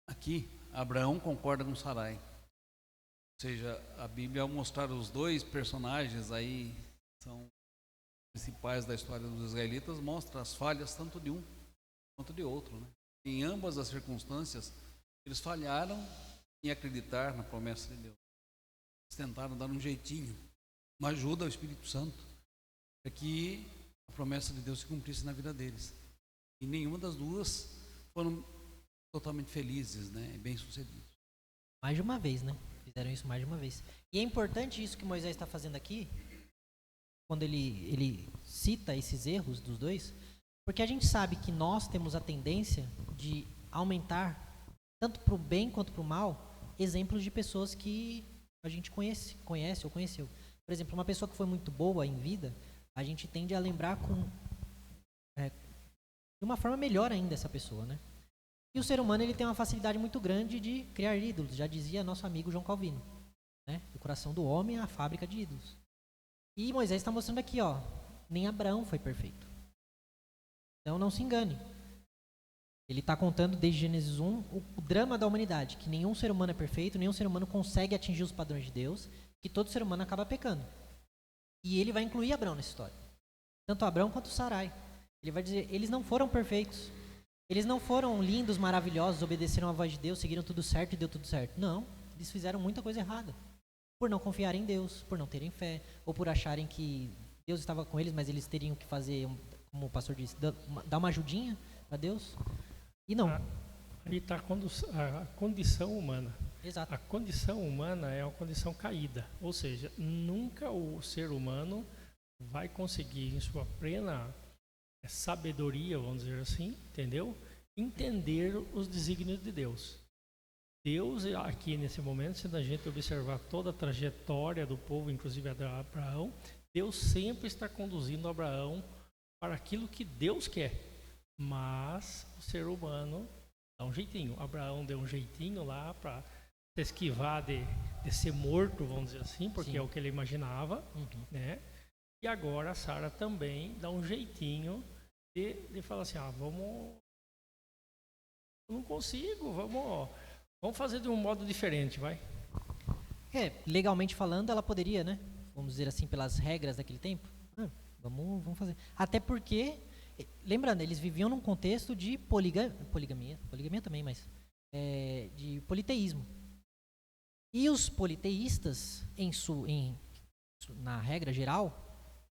aqui Abraão concorda com Sarai. Ou seja, a Bíblia, ao mostrar os dois personagens aí, são principais da história dos israelitas, mostra as falhas tanto de um quanto de outro, né? Em ambas as circunstâncias, eles falharam em acreditar na promessa de Deus. Eles tentaram dar um jeitinho, uma ajuda ao Espírito Santo, para que a promessa de Deus se cumprisse na vida deles. E nenhuma das duas foram totalmente felizes, né? Bem-sucedidos. Mais de uma vez, né? Fizeram isso mais de uma vez. E é importante isso que Moisés está fazendo aqui, quando ele cita esses erros dos dois, porque a gente sabe que nós temos a tendência de aumentar, tanto para o bem quanto para o mal, exemplos de pessoas que a gente conhece ou conheceu. Por exemplo, uma pessoa que foi muito boa em vida, a gente tende a lembrar de uma forma melhor ainda essa pessoa, né? E o ser humano ele tem uma facilidade muito grande de criar ídolos, já dizia nosso amigo João Calvino, né? O coração do homem é a fábrica de ídolos. E Moisés está mostrando aqui, ó, nem Abraão foi perfeito. Então não se engane. Ele está contando desde Gênesis 1 o drama da humanidade, que nenhum ser humano é perfeito, nenhum ser humano consegue atingir os padrões de Deus, que todo ser humano acaba pecando. E ele vai incluir Abraão nessa história. Tanto Abraão quanto Sarai. Ele vai dizer, eles não foram perfeitos. Eles não foram lindos, maravilhosos, obedeceram à voz de Deus, seguiram tudo certo e deu tudo certo. Não, eles fizeram muita coisa errada. Por não confiarem em Deus, por não terem fé, ou por acharem que Deus estava com eles, mas eles teriam que fazer, como o pastor disse, dar uma ajudinha para Deus. E não. Aí está a condição humana. Exato. A condição humana é uma condição caída, ou seja, nunca o ser humano vai conseguir, em sua plena sabedoria, vamos dizer assim, entendeu? Entender os desígnios de Deus. Deus, aqui nesse momento, se a gente observar toda a trajetória do povo, inclusive a de Abraão, Deus sempre está conduzindo Abraão para aquilo que Deus quer, mas o ser humano dá um jeitinho. Abraão deu um jeitinho lá para se esquivar de ser morto, vamos dizer assim, porque Sim. é o que ele imaginava, né? E agora a Sara também dá um jeitinho de falar assim, vamos, eu não consigo, vamos fazer de um modo diferente, vai. Legalmente falando, ela poderia, né? Vamos dizer assim, pelas regras daquele tempo. Vamos fazer. Até porque, lembrando, eles viviam num contexto de poligamia também, mas de politeísmo. E os politeístas, na regra geral,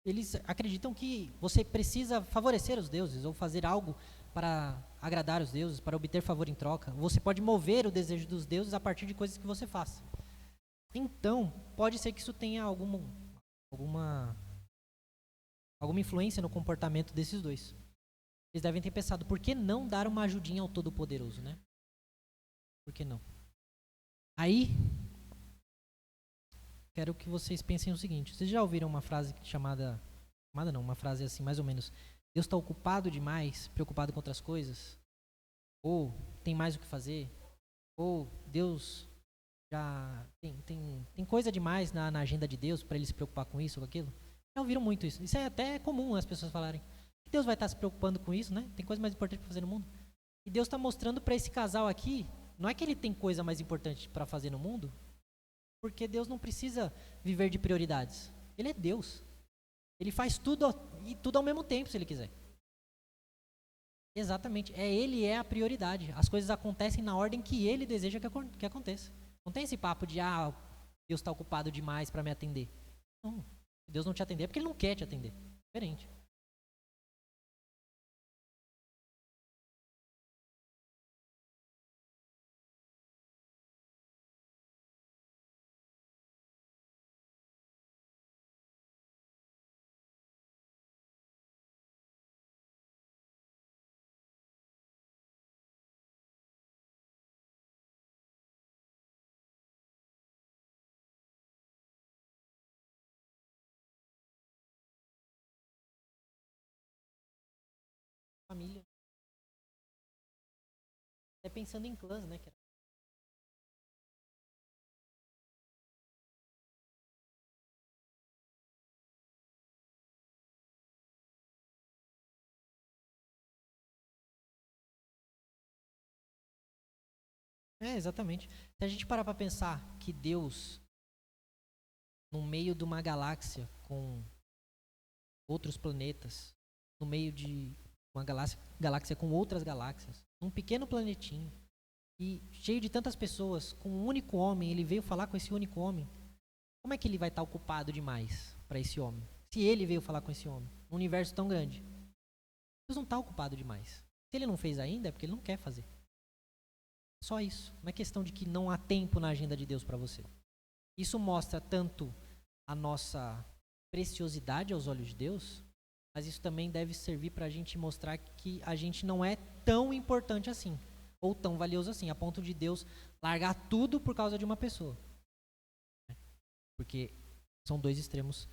eles acreditam que você precisa favorecer os deuses ou fazer algo para agradar os deuses, para obter favor em troca. Você pode mover o desejo dos deuses a partir de coisas que você faça. Então, pode ser que isso tenha alguma influência no comportamento desses dois. Eles devem ter pensado, por que não dar uma ajudinha ao Todo-Poderoso, né? Por que não? Aí, quero que vocês pensem o seguinte. Vocês já ouviram uma frase uma frase assim, mais ou menos, Deus está ocupado demais, preocupado com outras coisas? Ou tem mais o que fazer? Ou Deus já tem coisa demais na agenda de Deus para ele se preocupar com isso ou aquilo? Já ouviram muito isso. Isso é até comum as pessoas falarem. Deus vai estar se preocupando com isso, né? Tem coisa mais importante para fazer no mundo. E Deus está mostrando para esse casal aqui, não é que ele tem coisa mais importante para fazer no mundo, porque Deus não precisa viver de prioridades. Ele é Deus. Ele faz tudo e tudo ao mesmo tempo, se ele quiser. Exatamente. Ele é a prioridade. As coisas acontecem na ordem que ele deseja que aconteça. Não tem esse papo de, Deus está ocupado demais para me atender. Não. Se Deus não te atender é porque ele não quer te atender. Diferente. Família. Até pensando em clãs, né? Exatamente. Se a gente parar para pensar que Deus, no meio de uma galáxia com outros planetas, no meio de uma galáxia com outras galáxias, num pequeno planetinho, e cheio de tantas pessoas, com um único homem, ele veio falar com esse único homem. Como é que ele vai estar ocupado demais para esse homem? Se ele veio falar com esse homem, num universo tão grande. Deus não está ocupado demais. Se ele não fez ainda, é porque ele não quer fazer. Só isso. Não é questão de que não há tempo na agenda de Deus para você. Isso mostra tanto a nossa preciosidade aos olhos de Deus, mas isso também deve servir para a gente mostrar que a gente não é tão importante assim, ou tão valioso assim, a ponto de Deus largar tudo por causa de uma pessoa. Porque são dois extremos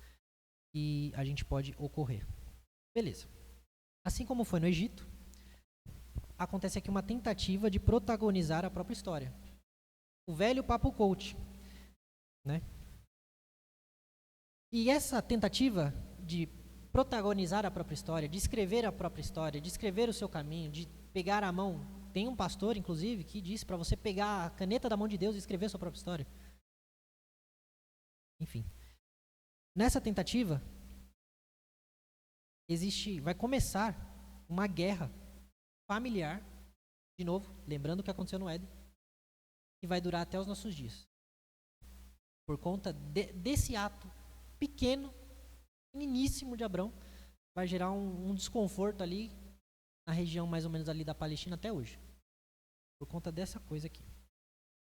que a gente pode ocorrer. Beleza. Assim como foi no Egito, acontece aqui uma tentativa de protagonizar a própria história. O velho papo coach, né? E essa tentativa de protagonizar a própria história, de escrever a própria história, de escrever o seu caminho, de pegar a mão. Tem um pastor, inclusive, que disse para você pegar a caneta da mão de Deus e escrever a sua própria história. Enfim. Nessa tentativa, vai começar uma guerra familiar De novo, lembrando o que aconteceu no Éden, e vai durar até os nossos dias. Por conta desse ato pequeno, pequeniníssimo de Abrão, vai gerar um desconforto ali na região mais ou menos ali da Palestina até hoje. Por conta dessa coisa aqui.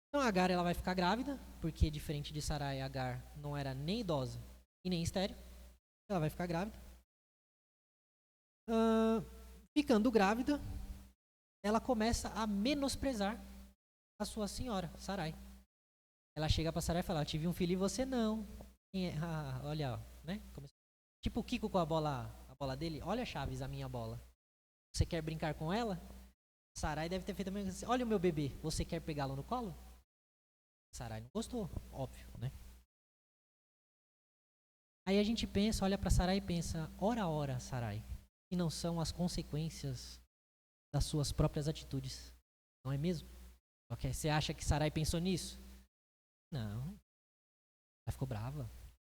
Então Agar ela vai ficar grávida, porque diferente de Sarai, Agar não era nem idosa e nem estéril. Ela vai ficar grávida. Ficando grávida, ela começa a menosprezar a sua senhora, Sarai. Ela chega para Sarai e fala: eu tive um filho e você não. Olha, né? Tipo o Kiko com a bola dele. Olha, Chaves, a minha bola. Você quer brincar com ela? Sarai deve ter feito a mesma coisa. Olha o meu bebê, você quer pegá-lo no colo? Sarai não gostou, óbvio, né? Aí a gente pensa, olha para Sarai e pensa: ora, Sarai, que não são as consequências das suas próprias atitudes, não é mesmo? Okay. Você acha que Sarai pensou nisso? Não. Ela ficou brava.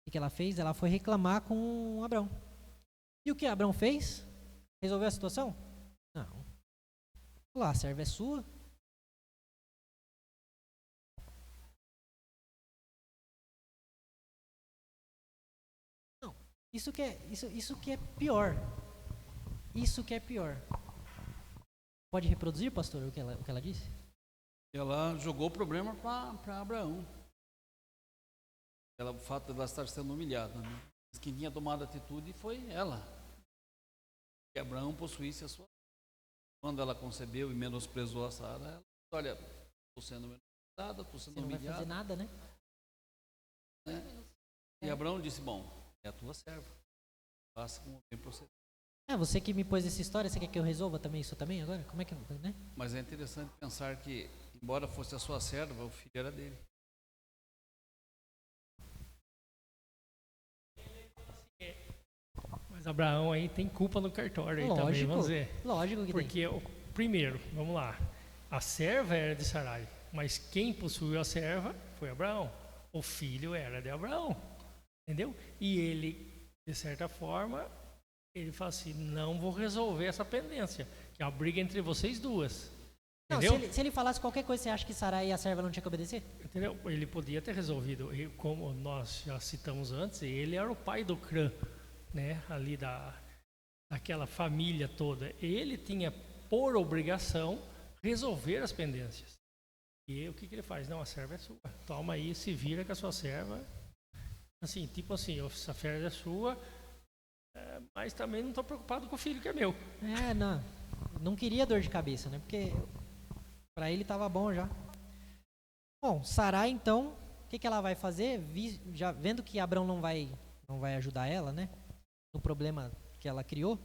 O que ela fez? Ela foi reclamar com Abrão. E o que Abrão fez? Resolveu a situação? Não. Lá, a serva é sua. Não. Isso que é pior. Isso que é pior. Pode reproduzir, pastor, o que ela disse? Ela jogou o problema para Abraão. O fato de ela estar sendo humilhada, né? Mas quem tinha tomado a atitude foi ela. Que Abraão possuísse a sua. Quando ela concebeu e menosprezou a Sara, ela disse: olha, estou sendo menosprezada, estou sendo humilhada. Você não vai fazer nada, né? E Abraão disse: bom, é a tua serva. Faça como bem proceder. Você que me pôs essa história, você quer que eu resolva também isso também agora? Como é que, né? Mas é interessante pensar que, embora fosse a sua serva, o filho era dele. Mas Abraão aí tem culpa no cartório aí também, vamos ver. Lógico que porque, tem. Primeiro, vamos lá, a serva era de Sarai, mas quem possuiu a serva foi Abraão. O filho era de Abraão, entendeu? E ele, de certa forma, ele fala assim: não vou resolver essa pendência, que é a briga entre vocês duas. Não, se ele falasse qualquer coisa, você acha que Sarai e a serva não tinha que obedecer? Entendeu? Ele podia ter resolvido. E como nós já citamos antes, ele era o pai do clã, né? Ali daquela família toda. Ele tinha por obrigação resolver as pendências. E o que ele faz? Não, a serva é sua. Toma aí, se vira com a sua serva. Assim, tipo assim, essa serva é sua, mas também não estou preocupado com o filho que é meu. Não queria dor de cabeça, né? Porque para ele estava bom já. Bom, Sarai então, o que ela vai fazer? Já vendo que Abrão não vai ajudar ela, né? No problema que ela criou,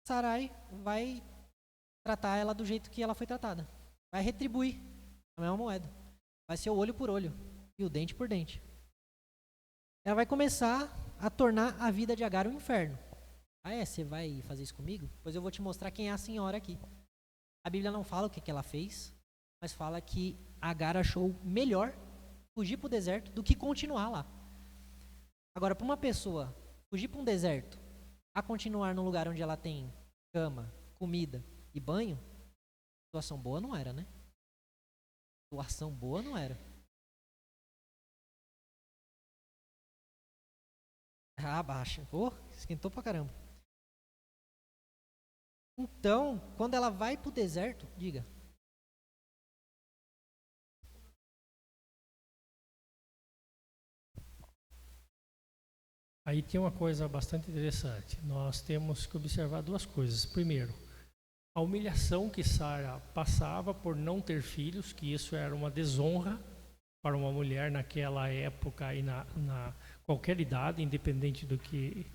Sarai vai tratar ela do jeito que ela foi tratada. Vai retribuir a mesma moeda. Vai ser o olho por olho e o dente por dente. Ela vai começar a tornar a vida de Agar um inferno. Você vai fazer isso comigo? Pois eu vou te mostrar quem é a senhora aqui. A Bíblia não fala o que ela fez, mas fala que Agar achou melhor fugir para o deserto do que continuar lá. Agora, para uma pessoa fugir para um deserto, a continuar num lugar onde ela tem cama, comida e banho, situação boa não era, né? Situação boa não era. Baixa. Esquentou pra caramba. Então, quando ela vai pro deserto, diga. Aí tem uma coisa bastante interessante. Nós temos que observar duas coisas. Primeiro, a humilhação que Sara passava por não ter filhos, que isso era uma desonra para uma mulher naquela época e na qualquer idade, independente do que...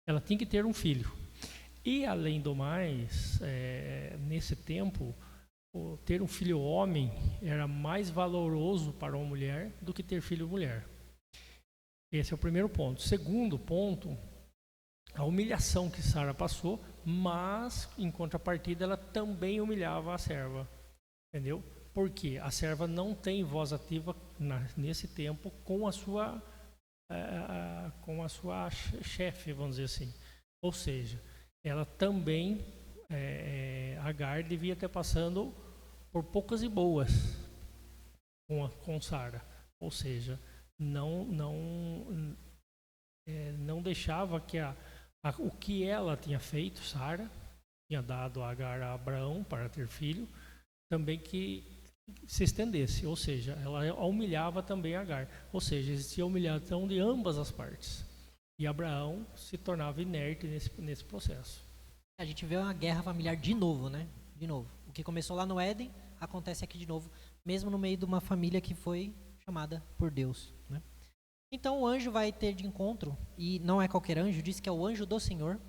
Ela tinha que ter um filho. E, além do mais, nesse tempo, ter um filho homem era mais valoroso para uma mulher do que ter filho mulher. Esse é o primeiro ponto. Segundo ponto, a humilhação que Sara passou, mas, em contrapartida, ela também humilhava a serva. Entendeu? Porque a serva não tem voz ativa nesse tempo com a sua chefe, vamos dizer assim. Ou seja, ela também Agar devia estar passando por poucas e boas com Sara, ou seja, não deixava que o que ela tinha feito, Sara, tinha dado a Agar a Abraão para ter filho, também que se estendesse, ou seja, ela humilhava também Agar, ou seja, existia humilhação de ambas as partes, e Abraão se tornava inerte nesse processo. A gente vê uma guerra familiar de novo, né? De novo. O que começou lá no Éden, acontece aqui de novo, mesmo no meio de uma família que foi chamada por Deus, né? Então o anjo vai ter de encontro, e não é qualquer anjo, diz que é o anjo do Senhor.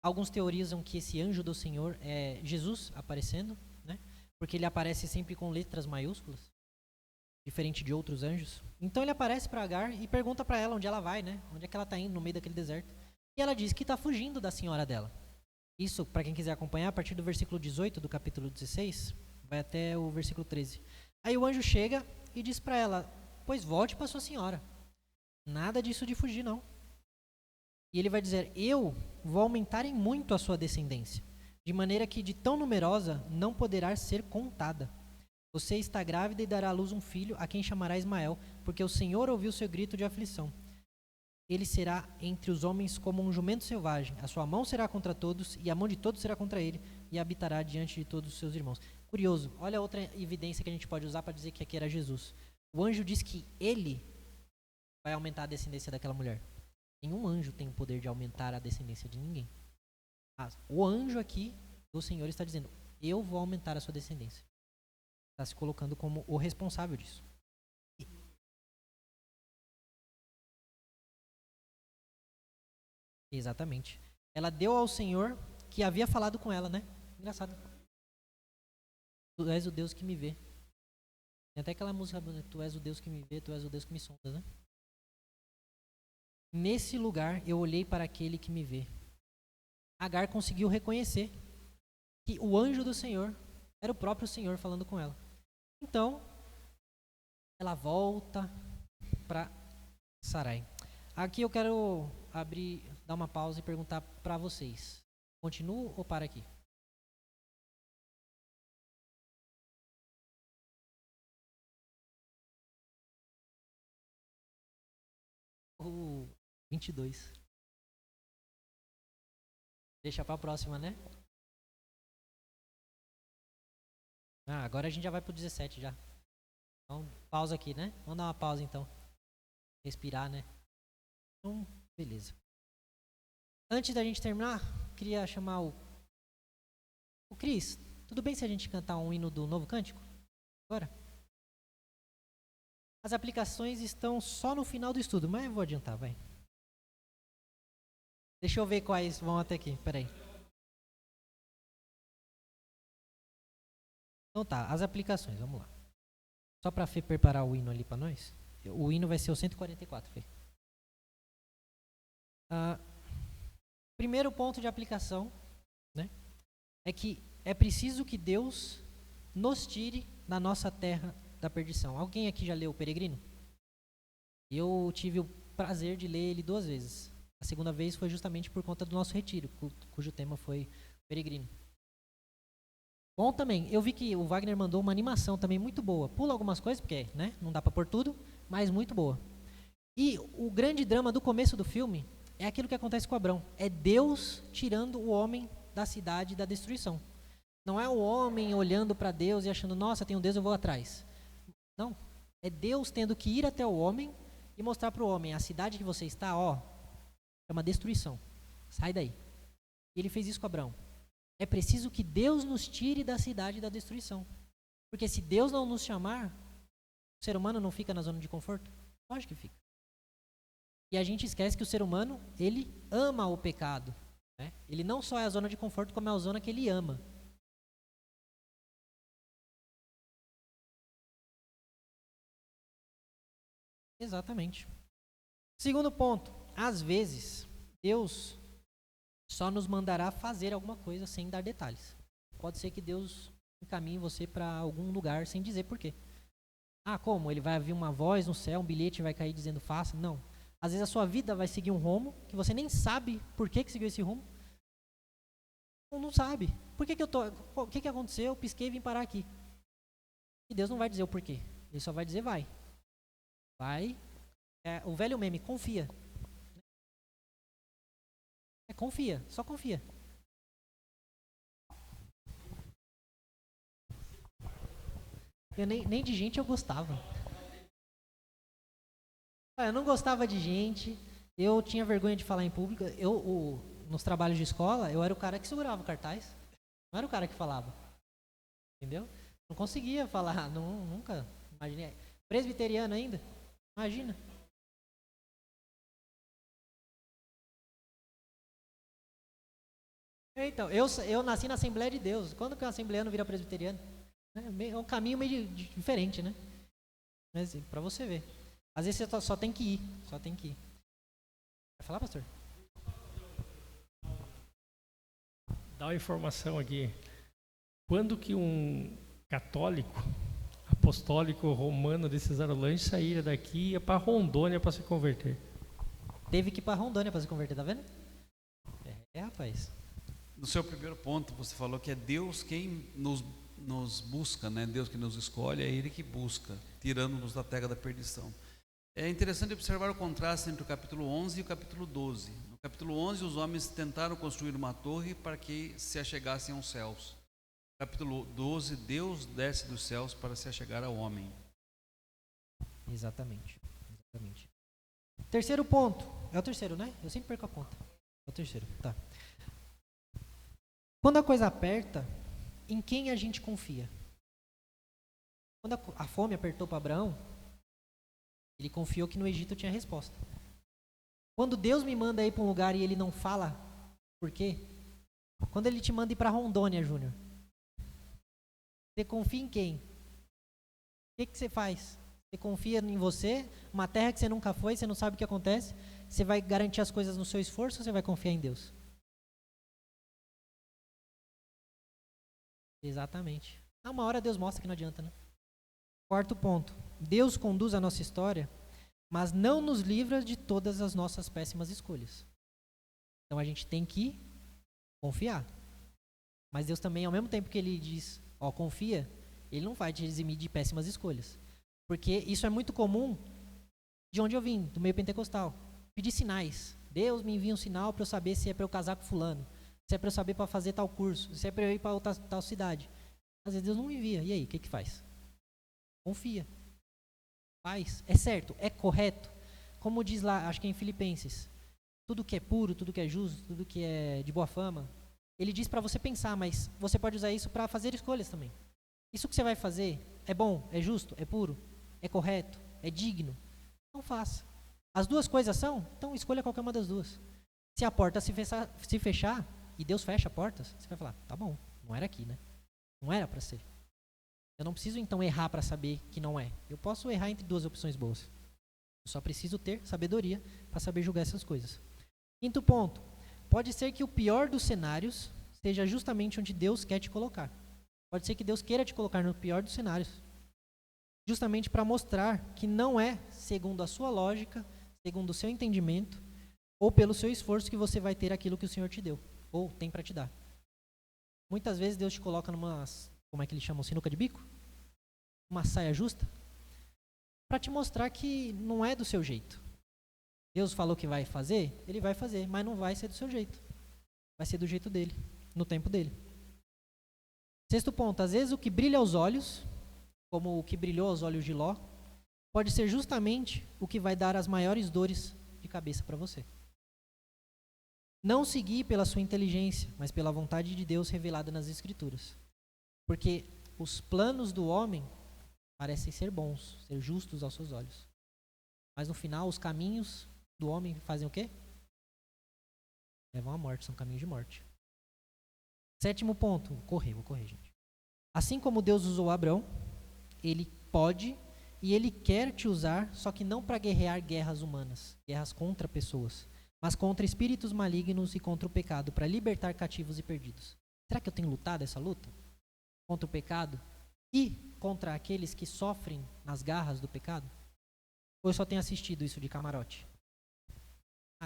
Alguns teorizam que esse anjo do Senhor é Jesus aparecendo, né? Porque ele aparece sempre com letras maiúsculas, diferente de outros anjos. Então ele aparece para Agar e pergunta para ela onde ela vai, né? Onde é que ela está indo no meio daquele deserto. E ela diz que está fugindo da senhora dela. Isso, para quem quiser acompanhar, a partir do versículo 18 do capítulo 16, vai até o versículo 13. Aí o anjo chega e diz para ela, pois volte para sua senhora. Nada disso de fugir, não. E ele vai dizer, eu vou aumentar em muito a sua descendência, de maneira que de tão numerosa não poderá ser contada. Você está grávida e dará à luz um filho, a quem chamará Ismael, porque o Senhor ouviu seu grito de aflição. Ele será entre os homens como um jumento selvagem. A sua mão será contra todos, e a mão de todos será contra ele, e habitará diante de todos os seus irmãos. Curioso, olha outra evidência que a gente pode usar para dizer que aqui era Jesus. O anjo diz que ele vai aumentar a descendência daquela mulher. Nenhum anjo tem o poder de aumentar a descendência de ninguém. O anjo aqui do Senhor está dizendo, eu vou aumentar a sua descendência. Está se colocando como o responsável disso. Exatamente. Ela deu ao Senhor que havia falado com ela, né? Engraçado. Tu és o Deus que me vê. Tem até aquela música, tu és o Deus que me vê, tu és o Deus que me sonda, né? Nesse lugar eu olhei para aquele que me vê. Agar conseguiu reconhecer que o anjo do Senhor era o próprio Senhor falando com ela. Então, ela volta para Sarai. Aqui eu quero dar uma pausa e perguntar para vocês. Continuo ou para aqui? O 22. Deixa para a próxima, né? Agora a gente já vai pro 17 já. Então, pausa aqui, né? Vamos dar uma pausa então. Respirar, né? Então, beleza. Antes da gente terminar, queria chamar o Cris. Tudo bem se a gente cantar um hino do Novo Cântico? Agora? As aplicações estão só no final do estudo, mas eu vou adiantar, vai. Deixa eu ver quais vão até aqui, peraí. Então tá, as aplicações, vamos lá. Só para Fê preparar o hino ali para nós. O hino vai ser o 144, Fê. Primeiro ponto de aplicação, né, é que é preciso que Deus nos tire da nossa terra da perdição. Alguém aqui já leu o Peregrino? Eu tive o prazer de ler ele 2 vezes. A segunda vez foi justamente por conta do nosso retiro, cujo tema foi Peregrino. Bom também, eu vi que o Wagner mandou uma animação também muito boa. Pula algumas coisas, porque, né, não dá para pôr tudo, mas muito boa. E o grande drama do começo do filme é aquilo que acontece com Abrão. É Deus tirando o homem da cidade da destruição. Não é o homem olhando para Deus e achando, nossa, tem um Deus, eu vou atrás. Não, é Deus tendo que ir até o homem e mostrar para o homem, a cidade que você está, é uma destruição. Sai daí. E ele fez isso com Abrão. É preciso que Deus nos tire da cidade da destruição. Porque se Deus não nos chamar, o ser humano não fica na zona de conforto? Lógico que fica. E a gente esquece que o ser humano, ele ama o pecado, né? Ele não só é a zona de conforto, como é a zona que ele ama. Exatamente. Segundo ponto, às vezes, Deus só nos mandará fazer alguma coisa sem dar detalhes. Pode ser que Deus encaminhe você para algum lugar sem dizer por quê. Como? Ele vai vir uma voz no céu, um bilhete vai cair dizendo faça? Não. Às vezes a sua vida vai seguir um rumo que você nem sabe por que seguiu esse rumo. Ou não sabe. por que eu tô, o que aconteceu? Eu pisquei e vim parar aqui. E Deus não vai dizer o porquê. Ele só vai dizer vai. Vai. O velho meme, confia. Confia, só confia. Eu nem de gente eu gostava. Eu não gostava de gente, eu tinha vergonha de falar em público. Nos trabalhos de escola, eu era o cara que segurava o cartaz. Não era o cara que falava. Entendeu? Não conseguia falar, nunca imaginei. Presbiteriano ainda? Imagina. Então, eu nasci na Assembleia de Deus. Quando que um assembleano vira presbiteriano? É um caminho meio diferente, né? Mas pra você ver. Às vezes você só tem que ir. Só tem que ir. Vai falar, pastor? Dá uma informação aqui. Quando que um católico, apostólico, romano de Cesarolange saíra daqui e ia para Rondônia para se converter? Teve que ir para Rondônia para se converter, tá vendo? Rapaz. No seu primeiro ponto, você falou que é Deus quem nos busca, né? Deus que nos escolhe, é Ele que busca, tirando-nos da terra da perdição. É interessante observar o contraste entre o capítulo 11 e o capítulo 12. No capítulo 11, os homens tentaram construir uma torre para que se achegassem aos céus. No capítulo 12, Deus desce dos céus para se achegar ao homem. Exatamente. Terceiro ponto. É o terceiro, né? Eu sempre perco a conta. É o terceiro, tá. Quando a coisa aperta, em quem a gente confia? Quando a fome apertou para Abraão, ele confiou que no Egito tinha resposta. Quando Deus me manda ir para um lugar e ele não fala por quê? Quando ele te manda ir para Rondônia, Júnior, você confia em quem? O que você faz? Você confia em você, uma terra que você nunca foi, você não sabe o que acontece, você vai garantir as coisas no seu esforço ou você vai confiar em Deus? Exatamente. Uma hora Deus mostra que não adianta, né? Quarto ponto. Deus conduz a nossa história, mas não nos livra de todas as nossas péssimas escolhas. Então a gente tem que confiar. Mas Deus também, ao mesmo tempo que Ele diz, confia, Ele não vai te eximir de péssimas escolhas. Porque isso é muito comum de onde eu vim, do meio pentecostal. Pedir sinais. Deus me envia um sinal para eu saber se é para eu casar com fulano, se é para eu saber para fazer tal curso, se é para eu ir para tal cidade. Às vezes Deus não me envia. E aí, o que faz? Confia. Faz. É certo, é correto. Como diz lá, acho que é em Filipenses, tudo que é puro, tudo que é justo, tudo que é de boa fama, ele diz para você pensar, mas você pode usar isso para fazer escolhas também. Isso que você vai fazer é bom, é justo, é puro, é correto, é digno. Não faça. As duas coisas são, então escolha qualquer uma das duas. Se a porta se fechar e Deus fecha portas, você vai falar, tá bom, não era aqui, né? Não era para ser. Eu não preciso então errar para saber que não é. Eu posso errar entre duas opções boas. Eu só preciso ter sabedoria para saber julgar essas coisas. Quinto ponto. Pode ser que o pior dos cenários seja justamente onde Deus quer te colocar. Pode ser que Deus queira te colocar no pior dos cenários. Justamente para mostrar que não é segundo a sua lógica, segundo o seu entendimento, ou pelo seu esforço que você vai ter aquilo que o Senhor te deu, ou tem para te dar. Muitas vezes Deus te coloca numa, como é que eles chamam, sinuca de bico? Uma saia justa, para te mostrar que não é do seu jeito. Deus falou que vai fazer, Ele vai fazer, mas não vai ser do seu jeito. Vai ser do jeito dele, no tempo dele. Sexto ponto, às vezes o que brilha aos olhos, como o que brilhou aos olhos de Ló, pode ser justamente o que vai dar as maiores dores de cabeça para você. Não seguir pela sua inteligência, mas pela vontade de Deus revelada nas Escrituras. Porque os planos do homem parecem ser bons, ser justos aos seus olhos. Mas no final, os caminhos do homem fazem o quê? Levam à morte, são caminhos de morte. Sétimo ponto, vou correr, gente. Assim como Deus usou Abrão, Ele pode e Ele quer te usar, só que não para guerrear guerras humanas, guerras contra pessoas, mas contra espíritos malignos e contra o pecado, para libertar cativos e perdidos. Será que eu tenho lutado essa luta? Contra o pecado e contra aqueles que sofrem nas garras do pecado? Ou eu só tenho assistido isso de camarote?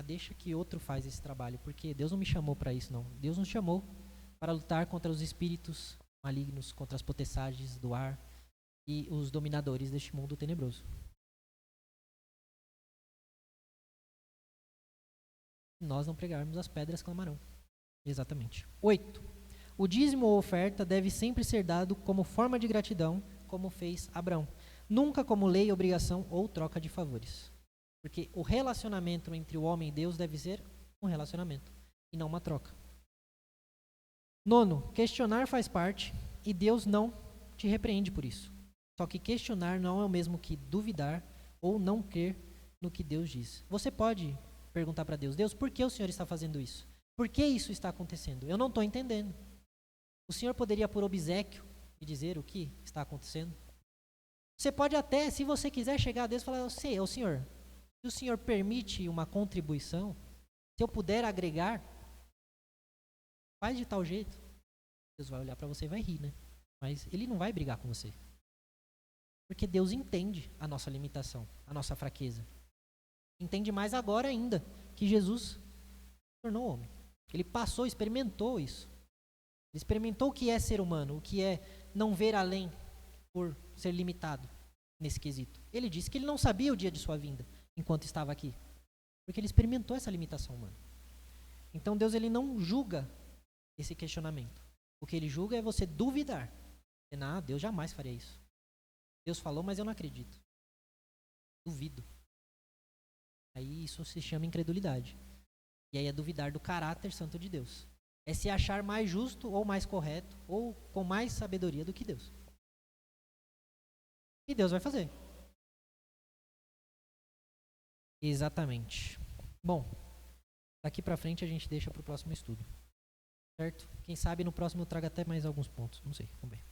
Deixa que outro faz esse trabalho, porque Deus não me chamou para isso, não. Deus nos chamou para lutar contra os espíritos malignos, contra as potestades do ar e os dominadores deste mundo tenebroso. Se nós não pregarmos, as pedras clamarão. Exatamente. 8. O dízimo ou oferta deve sempre ser dado como forma de gratidão, como fez Abraão. Nunca como lei, obrigação ou troca de favores. Porque o relacionamento entre o homem e Deus deve ser um relacionamento e não uma troca. 9. Questionar faz parte e Deus não te repreende por isso. Só que questionar não é o mesmo que duvidar ou não crer no que Deus diz. Você pode perguntar para Deus: Deus, por que o Senhor está fazendo isso? Por que isso está acontecendo? Eu não estou entendendo. O Senhor poderia, por obséquio, me dizer o que está acontecendo? Você pode até, se você quiser, chegar a Deus e falar: ô Senhor, se o Senhor permite uma contribuição, se eu puder agregar, faz de tal jeito. Deus vai olhar para você e vai rir, né? Mas Ele não vai brigar com você. Porque Deus entende a nossa limitação, a nossa fraqueza. Entende mais agora ainda que Jesus se tornou homem. Ele passou, experimentou isso. Ele experimentou o que é ser humano, o que é não ver além por ser limitado nesse quesito. Ele disse que ele não sabia o dia de sua vinda enquanto estava aqui, porque ele experimentou essa limitação humana. Então Deus, ele não julga esse questionamento. O que ele julga é você duvidar. Não, Deus jamais faria isso. Deus falou, mas eu não acredito. Duvido. Aí isso se chama incredulidade. E aí é duvidar do caráter santo de Deus. É se achar mais justo ou mais correto ou com mais sabedoria do que Deus. E Deus vai fazer. Exatamente. Bom, daqui pra frente a gente deixa pro próximo estudo. Certo? Quem sabe no próximo eu trago até mais alguns pontos. Não sei, vamos ver.